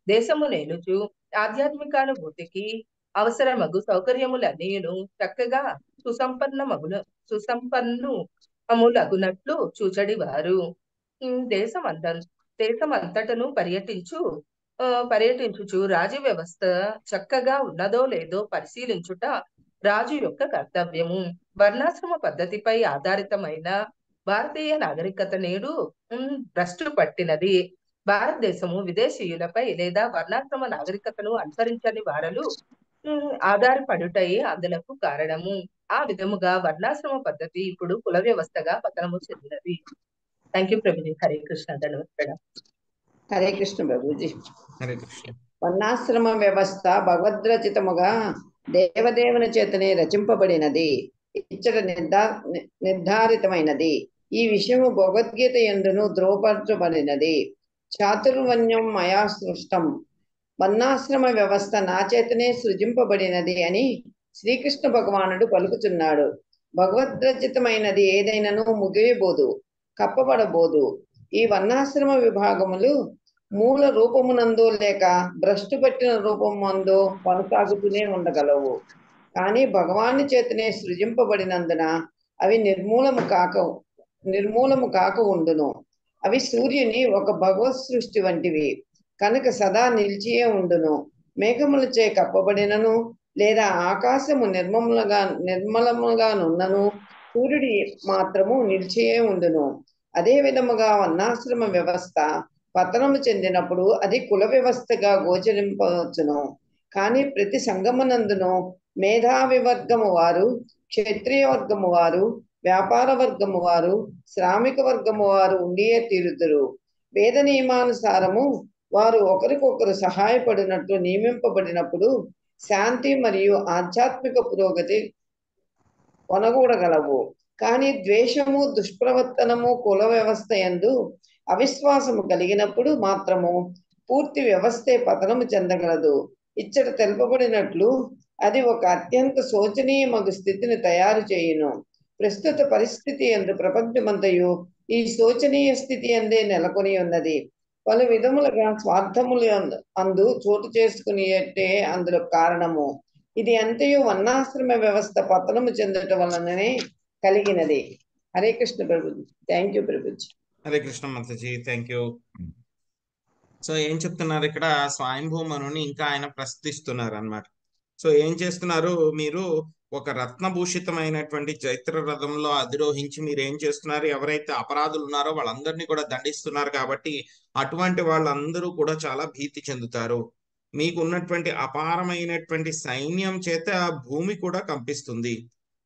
దేశము నేలుచు ఆధ్యాత్మికానుభూతికి అవసరమగు సౌకర్యములన్నీను చక్కగా సుసంపన్నములగునట్లు చూచడి వారు. దేశమంతటను పర్యటించుచు రాజు వ్యవస్థ చక్కగా ఉన్నదో లేదో పరిశీలించుట రాజు యొక్క కర్తవ్యము. వర్ణాశ్రమ పద్ధతిపై ఆధారితమైన భారతీయ నాగరికత నేడు భ్రష్టు పట్టినది. భారతదేశము విదేశీయులపై లేదా వర్ణాశ్రమ నాగరికతను అనుసరించని వారలు ఆధారపడుటై అందులకు కారణము. ఆ విధముగా వర్ణాశ్రమ పద్ధతి ఇప్పుడు కుల వ్యవస్థగా పతనము చెందినది. Thank you Prabhuji. హరే కృష్ణ. ధన్యవాదాలు. హరే కృష్ణ ప్రభుజీ. హరే కృష్ణ. వర్ణాశ్రమ వ్యవస్థ భగవద్రచితముగా దేవదేవుని చేతనే రచింపబడినది, ఇచ్చట నిర్ధారితమైనది. ఈ విషయము భగవద్గీత యందును ధృవపరచబడినది. చాతుర్వర్ణ్యం మయా సృష్టం, వర్ణాశ్రమ వ్యవస్థ నా చేతనే సృజింపబడినది అని శ్రీకృష్ణ భగవానుడు పలుకుతున్నాడు. భగవద్రచితమైనది ఏదైనాను ముగియబోదు, కప్పబడబోదు. ఈ వర్ణాశ్రమ విభాగములు మూల రూపమునందో లేక భ్రష్టు పట్టిన రూపమందో కొనసాగుతూనే ఉండగలవు. కానీ భగవాని చేతనే సృజింపబడినందున అవి నిర్మూలము కాక ఉండును. అవి సూర్యుని ఒక భగవత్ సృష్టి వంటివి కనుక సదా నిలిచియే ఉండును. మేఘములచే కప్పబడినను లేదా ఆకాశము నిర్మలముగానున్నను సూర్యుడి మాత్రము నిలిచియే ఉండును. అదే విధముగా వర్ణాశ్రమ వ్యవస్థ పతనము చెందినప్పుడు అది కుల వ్యవస్థగా గోచరింపవచ్చును. కానీ ప్రతి సంగమనందును మేధావి వర్గము వారు, క్షత్రియ వర్గము వారు, వ్యాపార వర్గము వారు, శ్రామిక వర్గము వారు ఉండియే తీరుదురు. వేద నియమానుసారము వారు ఒకరికొకరు సహాయపడినట్లు నియమింపబడినప్పుడు శాంతి మరియు ఆధ్యాత్మిక పురోగతి కొనగూడగలవు. కానీ ద్వేషము, దుష్ప్రవర్తనము కుల వ్యవస్థ యందు అవిశ్వాసము కలిగినప్పుడు మాత్రము పూర్తి వ్యవస్థే పతనము చెందగలదు. ఇచ్చట తెలుపబడినట్లు అది ఒక అత్యంత శోచనీయమగు స్థితిని తయారు చేయును. ప్రస్తుత పరిస్థితి యందు ప్రపంచమంతయు ఈ శోచనీయ స్థితి అందే నెలకొని ఉన్నది. పలు విధములుగా స్వార్థములు అందు చోటు చేసుకునేటే అందులో కారణము. ఇది అంతయు వర్ణాశ్రమ వ్యవస్థ పతనము చెందటం వలననే కలిగినది. Hare Krishna Prabhuji. Thank you Prabhuji. Hare Krishna Mataji. Thank you. So ఏం చెప్తున్నారు ఇక్కడ, స్వయంభూమనుని ఇంకా ఆయన ప్రశ్నిస్తున్నారు అన్నమాట. సో ఏం చేస్తున్నారు, మీరు ఒక రత్నభూషితమైనటువంటి చైత్ర రథంలో అధిరోహించి మీరు ఏం చేస్తున్నారు, ఎవరైతే అపరాధులు ఉన్నారో వాళ్ళందరినీ కూడా దండిస్తున్నారు. కాబట్టి అటువంటి వాళ్ళందరూ కూడా చాలా భీతి చెందుతారు. మీకు ఉన్నటువంటి అపారమైనటువంటి సైన్యం చేత భూమి కూడా కంపిస్తుంది.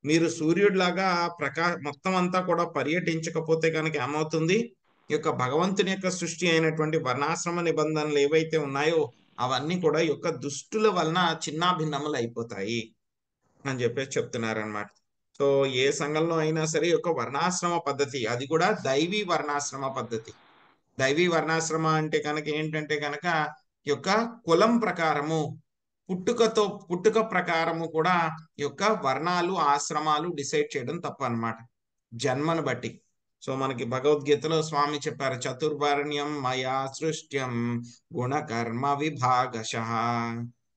మీరు సూర్యుడిలాగా మొత్తం అంతా కూడా పర్యటించకపోతే కనుక ఏమవుతుంది, ఈ యొక్క భగవంతుని యొక్క సృష్టి అయినటువంటి వర్ణాశ్రమ నిబంధనలు ఏవైతే ఉన్నాయో అవన్నీ కూడా ఈ యొక్క దుష్టుల వలన చిన్నాభిన్నములు అయిపోతాయి అని చెప్పేసి చెప్తున్నారనమాట. సో ఏ సంఘంలో అయినా సరే యొక్క వర్ణాశ్రమ పద్ధతి, అది కూడా దైవీ వర్ణాశ్రమ పద్ధతి. దైవీ వర్ణాశ్రమ అంటే కనుక ఏంటంటే కనుక ఈ యొక్క కులం ప్రకారము, పుట్టుక ప్రకారము కూడా ఈ యొక్క వర్ణాలు ఆశ్రమాలు డిసైడ్ చేయడం తప్పు అన్నమాట, జన్మను బట్టి. సో మనకి భగవద్గీతలో స్వామి చెప్పారు, చతుర్వర్ణ్యం మయా సృష్ట్యం గుణకర్మ విభాగశః.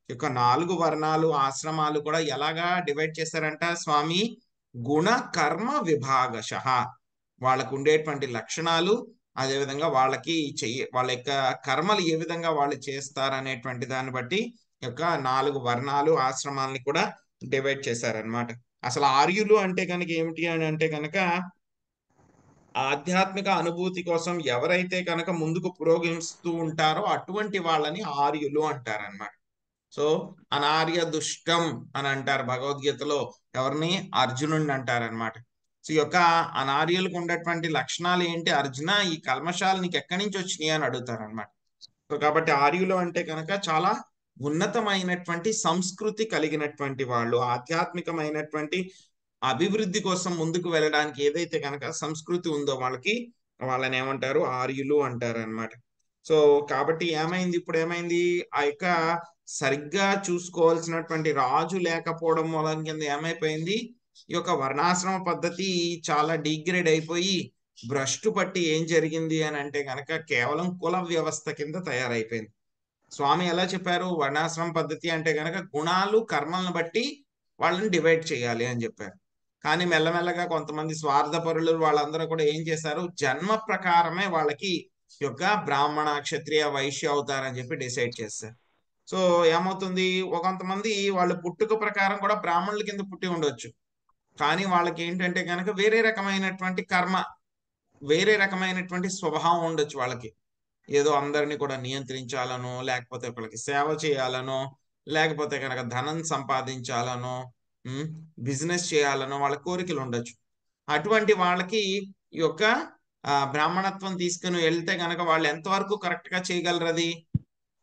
యొక్క 4 వర్ణాలు ఆశ్రమాలు కూడా ఎలాగా డివైడ్ చేశారంట స్వామి, గుణ కర్మ విభాగశః. వాళ్ళకు ఉండేటువంటి లక్షణాలు, అదేవిధంగా వాళ్ళ యొక్క కర్మలు ఏ విధంగా వాళ్ళు చేస్తారనేటువంటి దాన్ని బట్టి యొక్క 4 వర్ణాలు ఆశ్రమాలని కూడా డివైడ్ చేశారనమాట. అసలు ఆర్యులు అంటే కనుక ఏమిటి అని అంటే కనుక ఆధ్యాత్మిక అనుభూతి కోసం ఎవరైతే కనుక ముందుకు పురోగమిస్తూ ఉంటారో అటువంటి వాళ్ళని ఆర్యులు అంటారనమాట. సో అనార్య దుష్టం అని అంటారు భగవద్గీతలో, ఎవరిని, అర్జునుడిని అంటారనమాట. సో ఈ యొక్క అనార్యులకు ఉన్నటువంటి లక్షణాలు ఏంటి, అర్జున ఈ కల్మషాలు నీకు ఎక్కడి నుంచి వచ్చినాయి అని అడుగుతారు అనమాట. సో కాబట్టి ఆర్యులు అంటే కనుక చాలా ఉన్నతమైనటువంటి సంస్కృతి కలిగినటువంటి వాళ్ళు, ఆధ్యాత్మికమైనటువంటి అభివృద్ధి కోసం ముందుకు వెళ్ళడానికి ఏదైతే కనుక సంస్కృతి ఉందో వాళ్ళని ఏమంటారు, ఆర్యులు అంటారు అనమాట. సో కాబట్టి ఏమైంది, ఇప్పుడు ఏమైంది, ఆ యొక్క సరిగ్గా చూసుకోవాల్సినటువంటి రాజు లేకపోవడం మూలం కింద ఏమైపోయింది, ఈ యొక్క వర్ణాశ్రమ పద్ధతి చాలా డిగ్రేడ్ అయిపోయి భ్రష్టు పట్టి ఏం జరిగింది అని అంటే కనుక కేవలం కుల వ్యవస్థ కింద తయారైపోయింది. స్వామి ఎలా చెప్పారు, వర్ణాశ్రమ పద్ధతి అంటే కనుక గుణాలు కర్మలను బట్టి వాళ్ళని డివైడ్ చేయాలి అని చెప్పారు. కానీ మెల్లమెల్లగా కొంతమంది స్వార్థపరులు వాళ్ళందరూ కూడా ఏం చేశారు, జన్మ ప్రకారమే వాళ్ళకి ఈ యొక్క బ్రాహ్మణ, క్షత్రియ, వైశ్య అవుతారని చెప్పి డిసైడ్ చేస్తారు. సో ఏమవుతుంది, కొంతమంది వాళ్ళ పుట్టుక ప్రకారం కూడా బ్రాహ్మణుల కింద పుట్టి ఉండొచ్చు, కానీ వాళ్ళకి ఏంటంటే కనుక వేరే రకమైనటువంటి కర్మ, వేరే రకమైనటువంటి స్వభావం ఉండొచ్చు వాళ్ళకి. ఏదో అందరినీ కూడా నియంత్రించాలనో, లేకపోతే ఒకళ్ళకి సేవ చేయాలనో, లేకపోతే కనుక ధనం సంపాదించాలనో, బిజినెస్ చేయాలనో వాళ్ళ కోరికలు ఉండొచ్చు. అటువంటి వాళ్ళకి ఈ యొక్క బ్రాహ్మణత్వం తీసుకుని వెళ్తే కనుక వాళ్ళు ఎంతవరకు కరెక్ట్ గా చేయగలరు? అది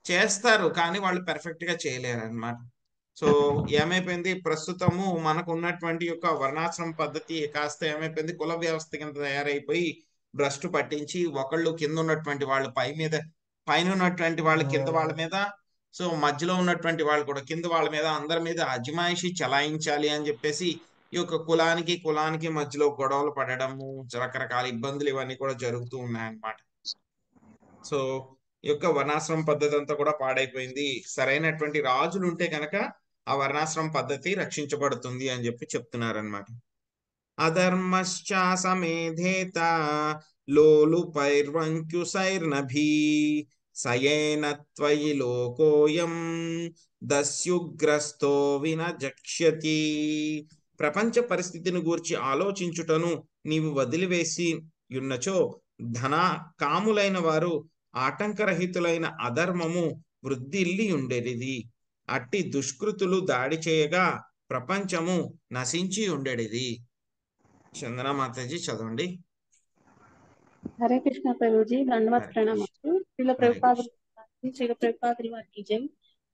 చేస్తారు, కానీ వాళ్ళు పెర్ఫెక్ట్ గా చేయలేరు అన్నమాట. సో ఏమైపోయింది, ప్రస్తుతము మనకు ఉన్నటువంటి యొక్క వర్ణాశ్రమ పద్ధతి కాస్త ఏమైపోయింది, కుల వ్యవస్థ కింద తయారైపోయి భ్రష్టు పట్టించి ఒకళ్ళు కింద ఉన్నటువంటి వాళ్ళు పైన ఉన్నటువంటి వాళ్ళు కింద వాళ్ళ మీద, సో మధ్యలో ఉన్నటువంటి వాళ్ళు కూడా కింద వాళ్ళ మీద, అందరి మీద అజమాయిషి చలాయించాలి అని చెప్పేసి ఈ యొక్క కులానికి మధ్యలో గొడవలు పడడము, రకరకాల ఇబ్బందులు ఇవన్నీ కూడా జరుగుతూ ఉన్నాయన్నమాట. సో ఈ యొక్క వర్ణాశ్రమ పద్ధతి అంతా కూడా పాడైపోయింది. సరైనటువంటి రాజులు ఉంటే కనుక ఆ వర్ణాశ్రమ పద్ధతి రక్షించబడుతుంది అని చెప్పి చెప్తున్నారనమాట. అధర్మశ్చాసమేధేత లోలుపైర్వంక్యుసైర్నభి సయేన త్వయి లోకోయం దస్యుగ్రస్తో వినజక్ష్యతి. ప్రపంచ పరిస్థితిని గూర్చి ఆలోచించుటను నీవు వదిలివేసి యున్నచో ధన కాములైన వారు ఆటంకరహితులైన అధర్మము వృద్ధిల్లి ఉండేది. అట్టి దుష్కృతులు దాడి చేయగా ప్రపంచము నశించి ఉండేది. చందన మాతాజీ చదవండి. హరే కృష్ణ ప్రభుజీ, దండవత్ ప్రణామాలు. శ్రీల ప్రభుపాదుల వారికి జై.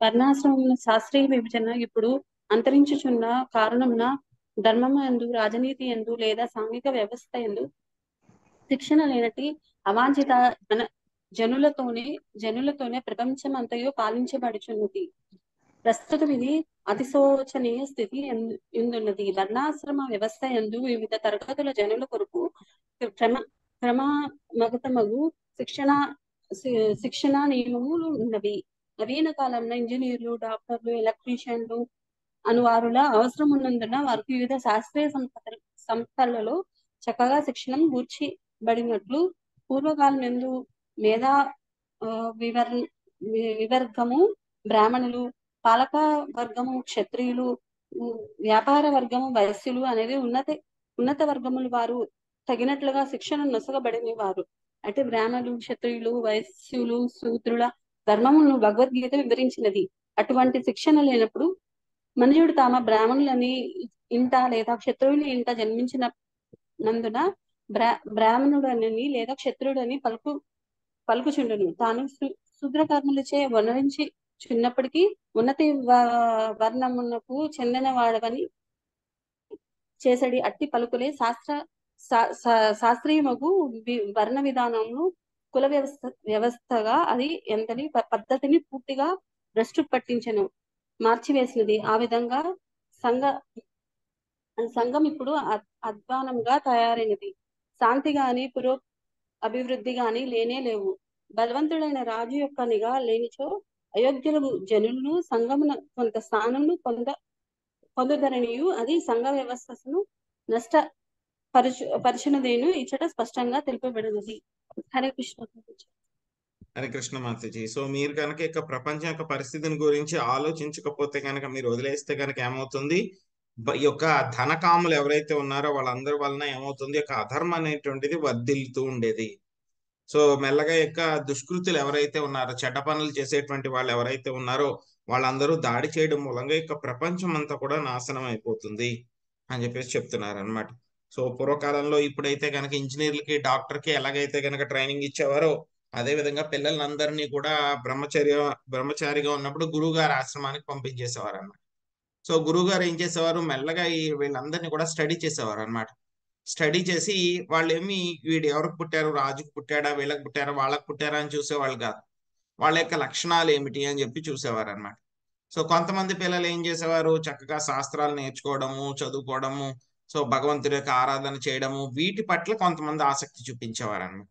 వర్ణాశ్రమం శాస్త్రీయ విభజన ఇప్పుడు అంతరించుచున్న కారణమున ధర్మము యందు, రాజనీతి యందు లేదా సాంఘిక వ్యవస్థ యందు శిక్షణ లేనటి అవాంఛిత జనులతోనే ప్రపంచం అంతయు పాలించబడుచున్నది. ప్రస్తుతం ఇది అతిశోచనీయ స్థితి ఎందున్నది. వర్ణాశ్రమ వ్యవస్థ యందు వివిధ తరగతుల జనుల కొరకు క్రమగతమగు శిక్షణ నియమములు ఉన్నవి. నవీన కాలంలో ఇంజనీర్లు, డాక్టర్లు, ఎలక్ట్రీషియన్లు అనువారుల అవసరం ఉన్నందున వారికి వివిధ శాస్త్రీయ సంస్థలలో చక్కగా శిక్షణ గూర్చిబడినట్లు పూర్వకాలం యందు మేధా వివర్గము బ్రాహ్మణులు, పాలక వర్గము క్షత్రియులు, వ్యాపార వర్గము వైశ్యులు అనేది ఉన్నత వర్గములు వారు తగినట్లుగా శిక్షణ నొసగబడిన వారు. అయితే బ్రాహ్మణులు, క్షత్రియులు, వైశ్యులు, శూద్రుల ధర్మములను భగవద్గీత వివరించినది. అటువంటి శిక్షణ లేనప్పుడు మనుషుడు తామ బ్రాహ్మణులని ఇంట లేదా క్షత్రువుని ఇంట జన్మించినందున బ్రాహ్మణుడని లేదా క్షత్రుడని పలుకుచుండును. తాను శూద్రకర్మలచే వనరించి చిన్నప్పటికీ ఉన్నతి వర్ణమునకు చెందిన వాడవని చేసడి అట్టి పలుకులే శాస్త్రీయమగు వర్ణ విధానము కుల వ్యవస్థగా అది ఎంతని పద్ధతిని పూర్తిగా భ్రష్టు పట్టించను, మార్చివేసినది. ఆ విధంగా సంఘం ఇప్పుడు అధ్వానంగా తయారైనది. శాంతి గాని అభివృద్ధి గాని లేనే లేవు. బలవంతుడైన రాజు యొక్క నిఘా లేనిచో అయోగ్యుల జనులను సంఘమున కొంత స్థానమును పొందుదరనియు అది సంఘ వ్యవస్థను పరిచినదేను ఇచ్చట స్పష్టంగా తెలుపబడినది. హరే కృష్ణ. హరే కృష్ణ మాతాజీ. సో మీరు కనుక ఇక ప్రపంచం యొక్క పరిస్థితిని గురించి ఆలోచించకపోతే కనుక, మీరు వదిలేస్తే కనుక ఏమవుతుంది, ఈ యొక్క ధనకాములు ఎవరైతే ఉన్నారో వాళ్ళందరి వలన ఏమవుతుంది, యొక్క అధర్మం అనేటువంటిది వర్ధిల్లుతూ ఉండేది. సో మెల్లగా యొక్క దుష్కృతులు ఎవరైతే ఉన్నారో, చెడ్డ పనులు చేసేటువంటి వాళ్ళు ఎవరైతే ఉన్నారో వాళ్ళందరూ దాడి చేయడం మూలంగా యొక్క ప్రపంచం అంతా కూడా నాశనం అయిపోతుంది అని చెప్పేసి చెప్తున్నారు అనమాట. సో పూర్వకాలంలో ఇప్పుడైతే కనుక ఇంజనీర్లకి, డాక్టర్కి ఎలాగైతే కనుక ట్రైనింగ్ ఇచ్చేవారో అదే విధంగా పిల్లలందరినీ కూడా బ్రహ్మచారిగా ఉన్నప్పుడు గురువు గారి ఆశ్రమానికి పంపించేసేవారు అన్నమాట. సో గురువు గారు ఏం చేసేవారు, మెల్లగా వీళ్ళందరినీ కూడా స్టడీ చేసేవారు అనమాట. స్టడీ చేసి వాళ్ళు ఏమి వీడు ఎవరికి పుట్టారు, రాజుకు పుట్టాడా, వీళ్ళకి పుట్టారా, వాళ్ళకి పుట్టారా అని చూసేవాళ్ళు కాదు, వాళ్ళ యొక్క లక్షణాలు ఏమిటి అని చెప్పి చూసేవారు అనమాట. సో కొంతమంది పిల్లలు ఏం చేసేవారు, చక్కగా శాస్త్రాలు నేర్చుకోవడము, చదువుకోవడము, సో భగవంతుడి యొక్క ఆరాధన చేయడము, వీటి పట్ల కొంతమంది ఆసక్తి చూపించేవారు అనమాట.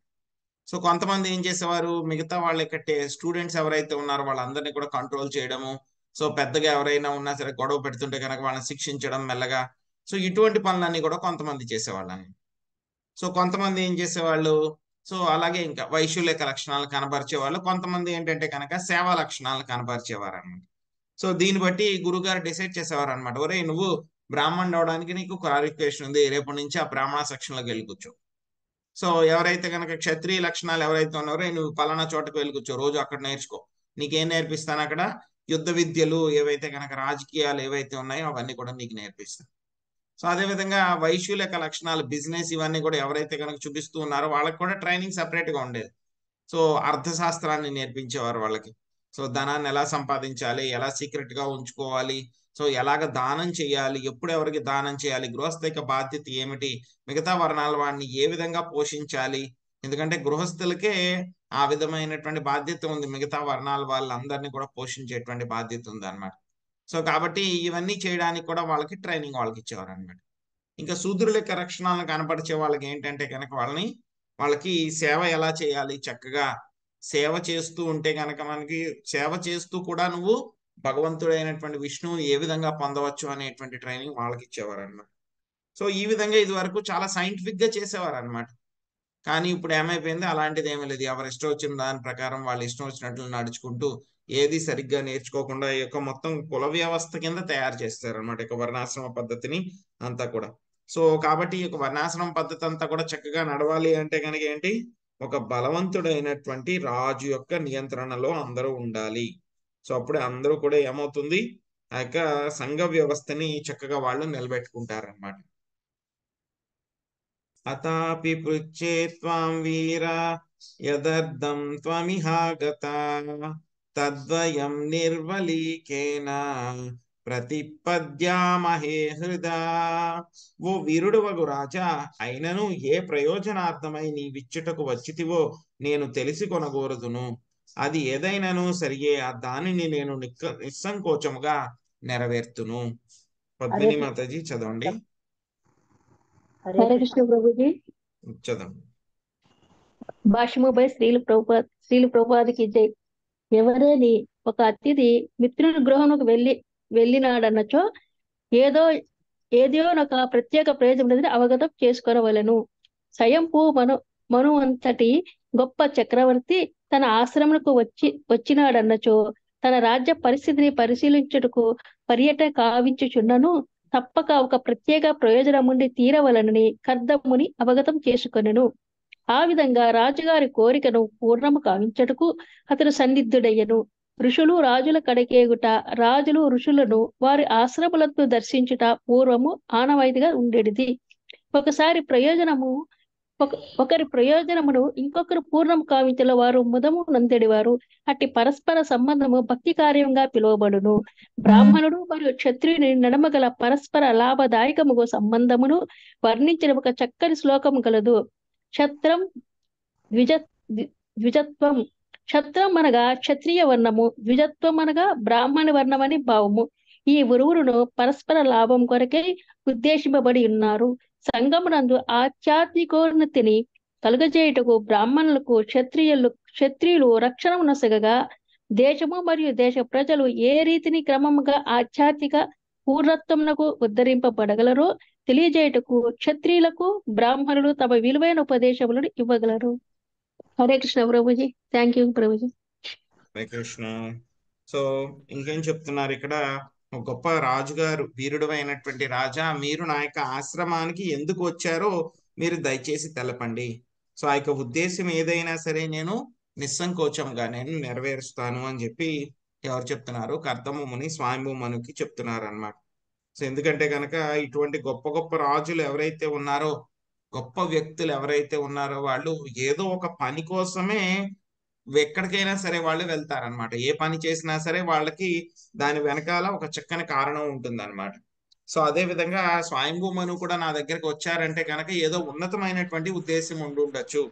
సో కొంతమంది ఏం చేసేవారు, మిగతా వాళ్ళ యొక్క స్టూడెంట్స్ ఎవరైతే ఉన్నారో వాళ్ళందరినీ కూడా కంట్రోల్ చేయడము, సో పెద్దగా ఎవరైనా ఉన్నా సరే గొడవ పెడుతుంటే కనుక వాళ్ళని శిక్షించడం మెల్లగా. సో ఇటువంటి పనులన్నీ కూడా కొంతమంది చేసేవాళ్ళని. సో కొంతమంది ఏం చేసేవాళ్ళు, సో అలాగే ఇంకా వైశూల్యక లక్షణాలు కనబరిచే వాళ్ళు, కొంతమంది ఏంటంటే కనుక సేవా లక్షణాలను కనబరిచేవారు అనమాట. సో దీన్ని బట్టి గురుగారు డిసైడ్ చేసేవారు అనమాట, ఒరే నువ్వు బ్రాహ్మణుడు అవడానికి నీకు క్వాలిఫికేషన్ ఉంది, రేపటి నుంచి ఆ బ్రాహ్మణ సెక్షన్లోకి వెళ్ళికూర్చో. సో ఎవరైతే కనుక క్షత్రియ లక్షణాలు ఎవరైతే ఉన్నారో, నువ్వు పలానా చోటకు వెళ్ళికూర్చో, రోజు అక్కడ నేర్చుకో, నీకేం నేర్పిస్తాను అక్కడ, యుద్ధ విద్యలు ఏవైతే కనుక రాజకీయాలు ఏవైతే ఉన్నాయో అవన్నీ కూడా నీకు నేర్పిస్తాను. సో అదేవిధంగా వైశూల్యక లక్షణాలు బిజినెస్ ఇవన్నీ కూడా ఎవరైతే కనుక చూపిస్తూ ఉన్నారో వాళ్ళకి కూడా ట్రైనింగ్ సపరేట్గా ఉండేది. సో అర్థశాస్త్రాన్ని నేర్పించేవారు వాళ్ళకి. సో ధనాన్ని ఎలా సంపాదించాలి, ఎలా సీక్రెట్గా ఉంచుకోవాలి, సో ఎలాగ దానం చేయాలి, ఎప్పుడు ఎవరికి దానం చేయాలి, గృహస్థిక బాధ్యత ఏమిటి, మిగతా వర్ణాల వాడిని ఏ విధంగా పోషించాలి, ఎందుకంటే గృహస్థులకే ఆ విధమైనటువంటి బాధ్యత ఉంది, మిగతా వర్ణాల వాళ్ళందరినీ కూడా పోషించేటువంటి బాధ్యత ఉంది అన్నమాట. సో కాబట్టి ఇవన్నీ చేయడానికి కూడా వాళ్ళకి ట్రైనింగ్ వాళ్ళకి ఇచ్చేవారు అనమాట. ఇంకా శూద్రులకి లక్షణాలను కనపరిచే వాళ్ళకి ఏంటంటే కనుక వాళ్ళకి సేవ ఎలా చేయాలి, చక్కగా సేవ చేస్తూ ఉంటే కనుక మనకి సేవ చేస్తూ కూడా నువ్వు భగవంతుడైనటువంటి విష్ణువు ఏ విధంగా పొందవచ్చు అనేటువంటి ట్రైనింగ్ వాళ్ళకి ఇచ్చేవారు అనమాట. సో ఈ విధంగా ఇది వరకు చాలా సైంటిఫిక్ గా చేసేవారు అనమాట. కానీ ఇప్పుడు ఏమైపోయింది, అలాంటిది ఏమీ లేదు. ఎవరు ఇష్టం వచ్చిన దాని ప్రకారం వాళ్ళు ఇష్టం వచ్చినట్లు నడుచుకుంటూ ఏది సరిగ్గా నేర్చుకోకుండా ఈ యొక్క మొత్తం కుల వ్యవస్థ కింద తయారు చేస్తారు అనమాట, ఇక వర్ణాశ్రమ పద్ధతిని అంతా కూడా. సో కాబట్టి ఈ యొక్క వర్ణాశ్రమ పద్ధతి అంతా కూడా చక్కగా నడవాలి అంటే కనుక ఏంటి, ఒక బలవంతుడైనటువంటి రాజు యొక్క నియంత్రణలో అందరూ ఉండాలి. సో అప్పుడే అందరూ కూడా ఏమవుతుంది, ఆ యొక్క సంఘ వ్యవస్థని చక్కగా వాళ్ళు నిలబెట్టుకుంటారనమాట. అతాపి పృచ్ఛే త్వాం వీర యదర్థం త్వమిహాగత తద్వయం నిర్వలీకేన ప్రతిపద్యామహే హృదా. ఓ వీరుడు వగు రాజా, అయినను ఏ ప్రయోజనార్థమై నీ విచ్చుటకు వచ్చితివో నేను తెలిసి కొనగోరుదును. అది ఏదైనాను సరియే, ఆ దానిని నేను నిస్సంకోచముగా నెరవేర్తును. పద్మిని మాతాజీ చదవండి. హరే కృష్ణ ప్రభుజీ. చదవండి. భాష్యముపై శ్రీలు ప్రభుపాదికి జై. ఎవరేని ఒక అతిథి మిత్రుని గృహమునకు వెళ్ళినాడన్నచో ఏదో ఒక ప్రత్యేక ప్రయోజనం అవగతం చేసుకోవలను. స్వయంపు మను అంతటి గొప్ప చక్రవర్తి తన ఆశ్రమకు వచ్చినాడన్నచో తన రాజ్య పరిస్థితిని పరిశీలించుటకు పర్యటన కావించుచున్నను తప్పక ఒక ప్రత్యేక ప్రయోజనముండి తీరవలనని కర్దముని అవగతం చేసుకొనెను. ఆ విధంగా రాజుగారి కోరికను పూర్ణము కావించటకు అతడు సన్నిధుడయ్యను. ఋషులు రాజుల కడకేగుట, రాజులు ఋషులను వారి ఆశ్రములను దర్శించుట పూర్వము ఆనవాయితీగా ఉండేది. ఒకరి ప్రయోజనమును ఇంకొకరు పూర్ణము కావించల వారు ముదము నందెడివారు. అట్టి పరస్పర సంబంధము భక్తి కార్యంగా పిలువబడును. బ్రాహ్మణుడు మరియు క్షత్రియుని నడమగల పరస్పర లాభదాయకముగు సంబంధమును వర్ణించిన ఒక చక్కని శ్లోకము కలదు. క్షత్రం ద్విజత్వం. క్షత్రం అనగా క్షత్రియ వర్ణము, ద్విజత్వం అనగా బ్రాహ్మణ వర్ణమని భావము. ఈ ఇరువురును పరస్పర లాభం కొరకై ఉద్దేశింపబడి ఉన్నారు. సంఘమునందు ఆధ్యాత్మికోన్నతిని కలుగజేయుటకు బ్రాహ్మణులకు క్షత్రియులు రక్షణ నొసగగా, దేశము మరియు దేశ ప్రజలు ఏ రీతిని క్రమముగా ఆధ్యాత్మిక పూర్ణత్వమునకు ఉద్ధరింపబడగలరో తెలియజేయుటకు క్షత్రియులకు బ్రాహ్మణులు తమ విలువైన ఉపదేశములను ఇవ్వగలరు. Hare Krishna Prabhuji. Thank you Prabhuji. Hare Krishna. So ఇంకేం చెప్తున్నారు ఇక్కడ, ఒక గొప్ప రాజుగారు, వీరుడు అయినటువంటి రాజా, మీరు నా యొక్క ఆశ్రమానికి ఎందుకు వచ్చారో మీరు దయచేసి తెలపండి. సో ఆ యొక్క ఉద్దేశం ఏదైనా సరే నేను నిస్సంకోచంగా నేను నెరవేరుస్తాను అని చెప్పి ఎవరు చెప్తున్నారు, కర్దమ ముని స్వయంభూ మనుకి చెప్తున్నారు అన్నమాట. సో ఎందుకంటే కనుక ఇటువంటి గొప్ప గొప్ప రాజులు ఎవరైతే ఉన్నారో, గొప్ప వ్యక్తులు ఎవరైతే ఉన్నారో వాళ్ళు ఏదో ఒక పని కోసమే ఎక్కడికైనా సరే వాళ్ళు వెళ్తారనమాట. ఏ పని చేసినా సరే వాళ్ళకి దాని వెనకాల ఒక చక్కని కారణం ఉంటుంది అనమాట. సో అదే విధంగా స్వయంభూ మను కూడా నా దగ్గరకు వచ్చారంటే కనుక ఏదో ఉన్నతమైనటువంటి ఉద్దేశం ఉండొచ్చు,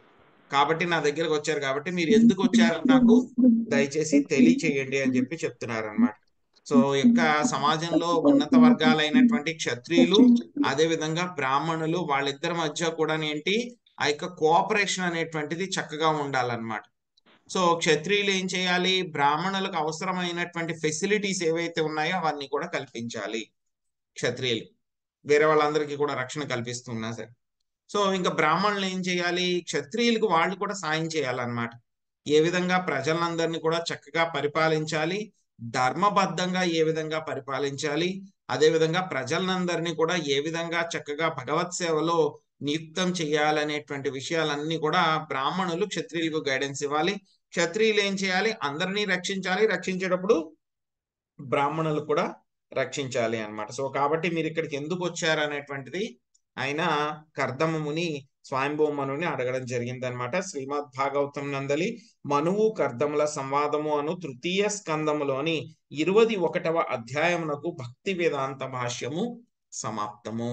కాబట్టి నా దగ్గరకు వచ్చారు, కాబట్టి మీరు ఎందుకు వచ్చారని నాకు దయచేసి తెలియచేయండి అని చెప్పి చెప్తున్నారు అనమాట. సో యొక్క సమాజంలో ఉన్నత వర్గాలైనటువంటి క్షత్రియులు అదే విధంగా బ్రాహ్మణులు వాళ్ళిద్దరి మధ్య కూడా ఏంటి, ఆ యొక్క కోఆపరేషన్ అనేటువంటిది చక్కగా ఉండాలన్నమాట. సో క్షత్రియులు ఏం చేయాలి, బ్రాహ్మణులకు అవసరమైనటువంటి ఫెసిలిటీస్ ఏవైతే ఉన్నాయో అవన్నీ కూడా కల్పించాలి. క్షత్రియులు వేరే వాళ్ళందరికీ కూడా రక్షణ కల్పిస్తున్నా సరే. సో ఇంకా బ్రాహ్మణులు ఏం చేయాలి, క్షత్రియులకు వాళ్ళు కూడా సాయం చేయాలన్నమాట. ఏ విధంగా ప్రజలందరినీ కూడా చక్కగా పరిపాలించాలి, ధర్మబద్ధంగా ఏ విధంగా పరిపాలించాలి, అదే విధంగా ప్రజలందరినీ కూడా ఏ విధంగా చక్కగా భగవత్ సేవలో నియుక్తం చేయాలనేటువంటి విషయాలన్నీ కూడా బ్రాహ్మణులు క్షత్రియులకు గైడెన్స్ ఇవ్వాలి. క్షత్రియులు ఏం చేయాలి, అందరినీ రక్షించాలి, రక్షించేటప్పుడు బ్రాహ్మణులు కూడా రక్షించాలి అన్నమాట. సో కాబట్టి మీరు ఇక్కడికి ఎందుకు వచ్చారు అనేటువంటిది ఆయన కర్దమ ముని స్వయంభూ మనుని అడగడం జరిగింది అనమాట. శ్రీమద్ భాగవతం నందలి మనువు కర్దముల సంవాదము అను తృతీయ స్కందములోని 21వ అధ్యాయమునకు భక్తి వేదాంత భాష్యము సమాప్తము.